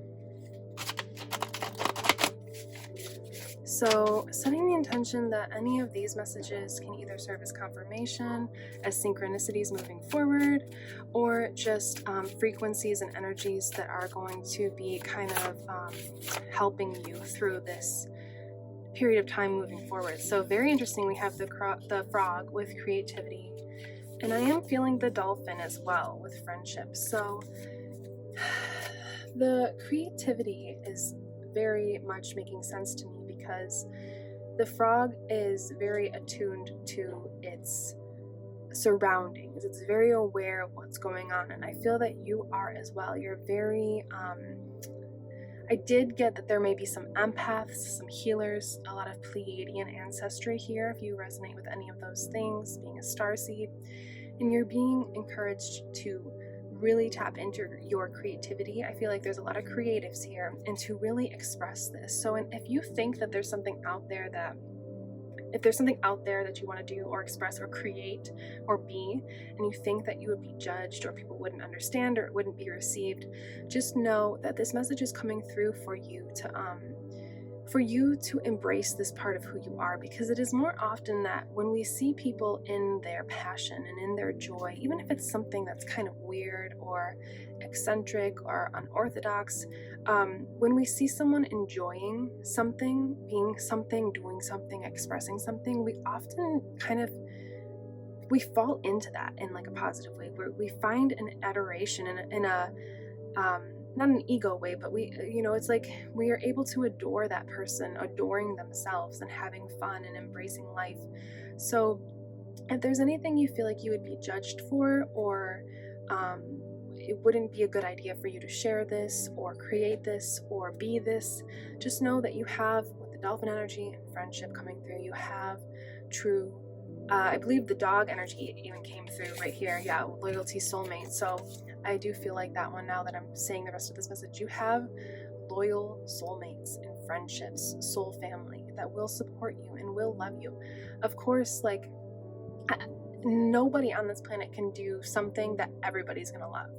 Speaker 1: So setting the intention that any of these messages can either serve as confirmation, as synchronicities moving forward, or just frequencies and energies that are going to be kind of helping you through this period of time moving forward. So very interesting, we have the frog with creativity, and I am feeling the dolphin as well with friendship. So the creativity is very much making sense to me because the frog is very attuned to its surroundings. It's very aware of what's going on, and I feel that you are as well. You're very I did get that there may be some empaths, some healers, a lot of Pleiadian ancestry here if you resonate with any of those things, being a starseed, and you're being encouraged to really tap into your creativity. I feel like there's a lot of creatives here, and to really express this. So if you think that there's something out there that you want to do or express or create or be, and you think that you would be judged or people wouldn't understand or it wouldn't be received, just know that this message is coming through for you to embrace this part of who you are, because it is more often that when we see people in their passion and in their joy, even if it's something that's kind of weird or eccentric or unorthodox, when we see someone enjoying something, being something, doing something, expressing something, we often we fall into that in like a positive way, where we find an adoration in a not an ego way, but it's like we are able to adore that person, adoring themselves and having fun and embracing life. So if there's anything you feel like you would be judged for, or it wouldn't be a good idea for you to share this or create this or be this, just know that you have, with the dolphin energy and friendship coming through, you have true, I believe the dog energy even came through right here. Yeah, loyalty, soulmate. So I do feel like that one, now that I'm saying the rest of this message, you have loyal soulmates and friendships, soul family that will support you and will love you. Of course, like nobody on this planet can do something that everybody's gonna love.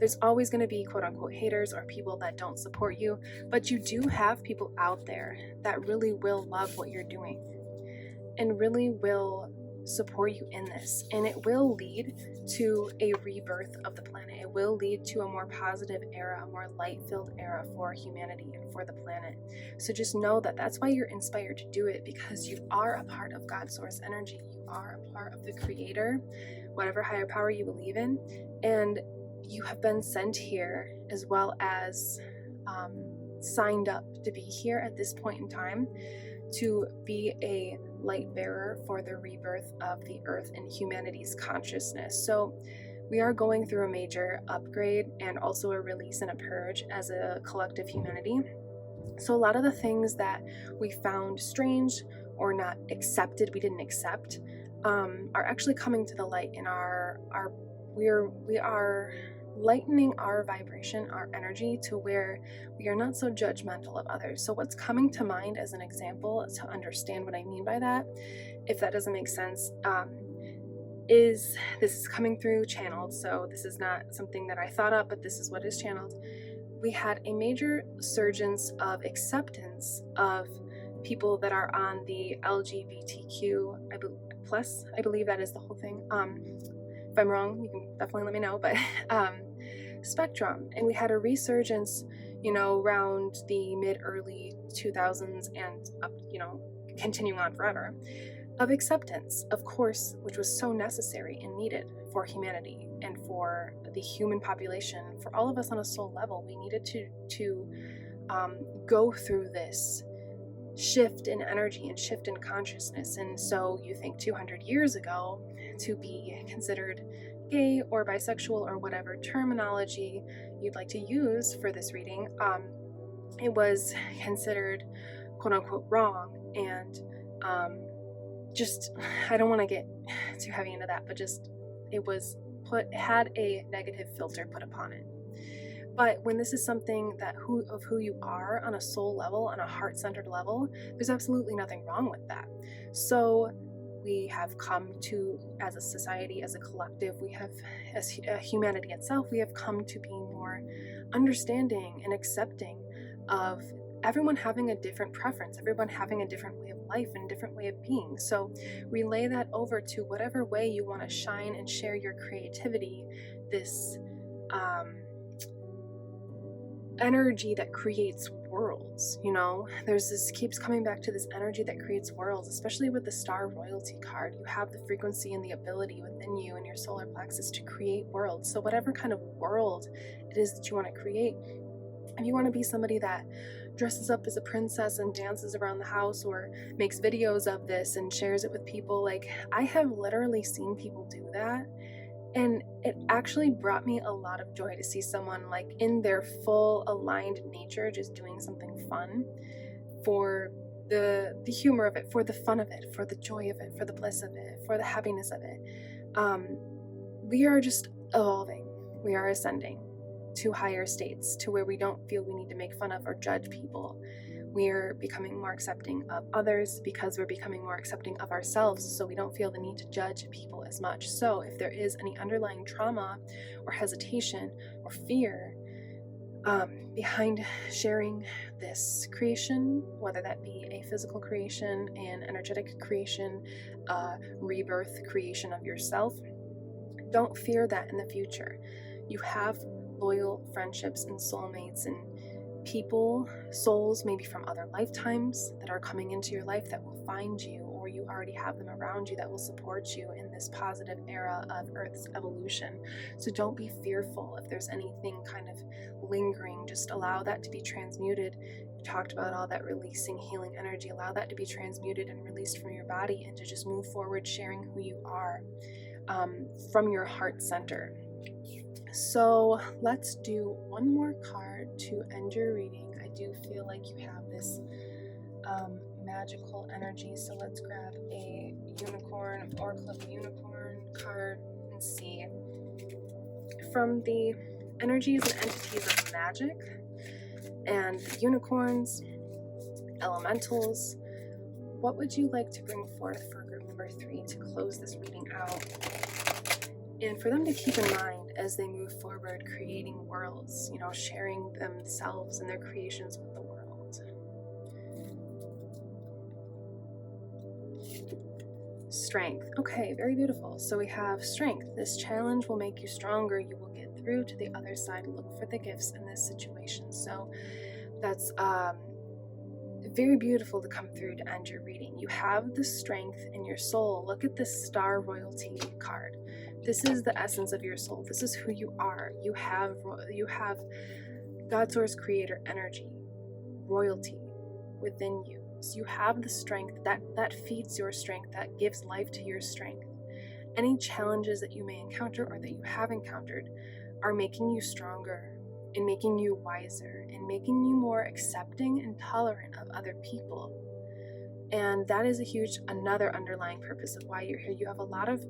Speaker 1: There's always going to be quote unquote haters or people that don't support you, but you do have people out there that really will love what you're doing and really will support you in this, and it will lead to a rebirth of the planet. It will lead to a more positive era, a more light-filled era for humanity and for the planet. So just know that that's why you're inspired to do it, because you are a part of God's source energy. You are a part of the Creator, whatever higher power you believe in, and you have been sent here, as well as signed up to be here at this point in time, to be a light bearer for the rebirth of the earth and humanity's consciousness. So we are going through a major upgrade and also a release and a purge as a collective humanity. So a lot of the things that we found strange or not accepted, we didn't accept, are actually coming to the light in we are lightening our vibration, our energy, to where we are not so judgmental of others. So what's coming to mind as an example to understand what I mean by that, if that doesn't make sense, is this is coming through channeled. So this is not something that I thought up, but this is what is channeled. We had a major surgence of acceptance of people that are on the LGBTQ plus, I believe that is the whole thing. If I'm wrong, you can definitely let me know, but spectrum. And we had a resurgence, around the mid-early 2000s and up, continuing on forever, of acceptance, of course, which was so necessary and needed for humanity and for the human population, for all of us on a soul level. We needed to go through this shift in energy and shift in consciousness. And so you think 200 years ago, to be considered gay or bisexual or whatever terminology you'd like to use for this reading, it was considered quote unquote wrong. And I don't want to get too heavy into that, but had a negative filter put upon it. But when this is something that who you are on a soul level, on a heart-centered level, there's absolutely nothing wrong with that. So we have come to, as a society, as a collective, as humanity itself, we have come to be more understanding and accepting of everyone having a different preference, everyone having a different way of life and a different way of being. So relay that over to whatever way you want to shine and share your creativity, this energy that creates worlds. Keeps coming back to this energy that creates worlds, especially with the star royalty card. You have the frequency and the ability within you and your solar plexus to create worlds. So whatever kind of world it is that you want to create, if you want to be somebody that dresses up as a princess and dances around the house, or makes videos of this and shares it with people, I have literally seen people do that. And it actually brought me a lot of joy to see someone in their full aligned nature, just doing something fun for the humor of it, for the fun of it, for the joy of it, for the bliss of it, for the happiness of it. We are just evolving. We are ascending to higher states, to where we don't feel we need to make fun of or judge people. We're becoming more accepting of others because we're becoming more accepting of ourselves, so we don't feel the need to judge people as much. So if there is any underlying trauma or hesitation or fear behind sharing this creation, whether that be a physical creation, an energetic creation, rebirth creation of yourself, don't fear that in the future. You have loyal friendships and soulmates and people, souls maybe from other lifetimes, that are coming into your life that will find you, or you already have them around you that will support you in this positive era of Earth's evolution. So don't be fearful if there's anything kind of lingering. Just allow that to be transmuted. We talked about all that releasing, healing energy. Allow that to be transmuted and released from your body, and to just move forward sharing who you are from your heart center. So let's do one more card to end your reading. I do feel like you have this magical energy, so let's grab a unicorn, Oracle of the Unicorn card, and see. From the energies and entities of magic and unicorns, elementals, what would you like to bring forth for group number 3 to close this reading out? And for them to keep in mind as they move forward, creating worlds, sharing themselves and their creations with the world. Strength. Okay, very beautiful. So we have strength. This challenge will make you stronger. You will get through to the other side. Look for the gifts in this situation. So that's very beautiful to come through to end your reading. You have the strength in your soul. Look at this star royalty card. This is the essence of your soul. This is who you are. You have God source creator energy, royalty within you. So you have the strength that feeds your strength, that gives life to your strength. Any challenges that you may encounter or that you have encountered are making you stronger and making you wiser and making you more accepting and tolerant of other people. And that is another underlying purpose of why you're here. You have a lot of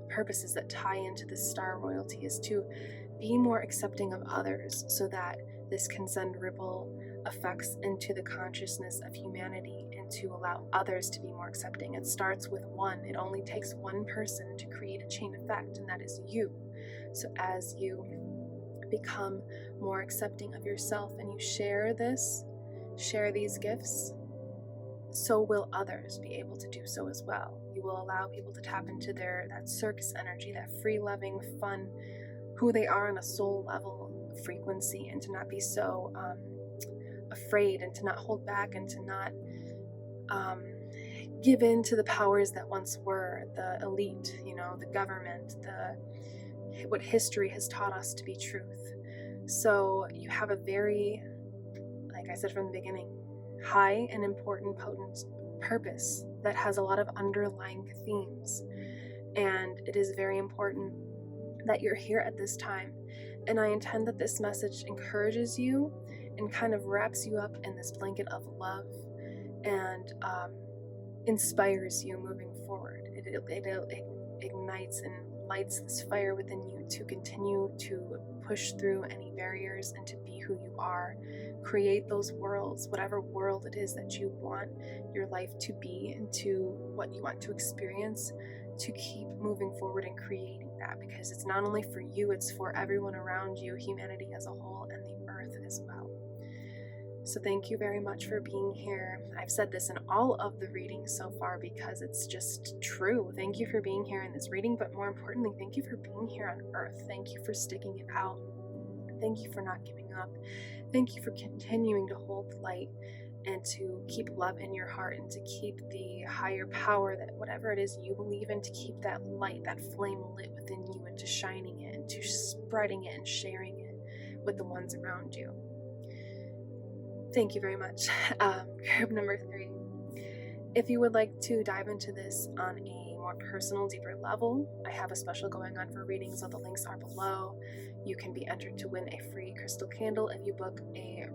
Speaker 1: purposes that tie into this star royalty, is to be more accepting of others so that this can send ripple effects into the consciousness of humanity and to allow others to be more accepting. It starts with one. It only takes one person to create a chain effect, and that is you. So as you become more accepting of yourself and you share these gifts, so will others be able to do so as well. You will allow people to tap into that circus energy, that free, loving, fun, who they are on a soul level frequency, and to not be so afraid, and to not hold back, and to not give in to the powers that once were the elite, the government, what history has taught us to be truth. So you have a very, like I said from the beginning, high and important, potent purpose that has a lot of underlying themes. And it is very important that you're here at this time. And I intend that this message encourages you and kind of wraps you up in this blanket of love and inspires you moving forward. It ignites and lights this fire within you to continue to push through any barriers and to be who you are. Create those worlds, whatever world it is that you want your life to be, and to what you want to experience, to keep moving forward and creating that, because it's not only for you, it's for everyone around you, humanity as a whole, and the earth as well. So thank you very much for being here. I've said this in all of the readings so far because it's just true. Thank you for being here in this reading, but more importantly, thank you for being here on earth. Thank you for sticking it out. Thank you for not giving up. Thank you for continuing to hold the light and to keep love in your heart, and to keep the higher power, that whatever it is you believe in, to keep that light, that flame lit within you, and to shining it and to spreading it and sharing it with the ones around you. Thank you very much. Group number 3. If you would like to dive into this on a more personal, deeper level, I have a special going on for readings, so the links are below. You can be entered to win a free crystal candle if you book a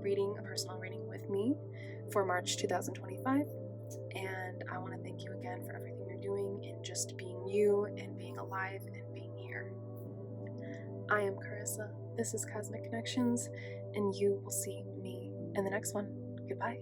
Speaker 1: personal reading with me for March 2025. And I want to thank you again for everything you're doing and just being you and being alive and being here. I am Carissa. This is Cosmic Connections, and you will see me in the next one. Goodbye.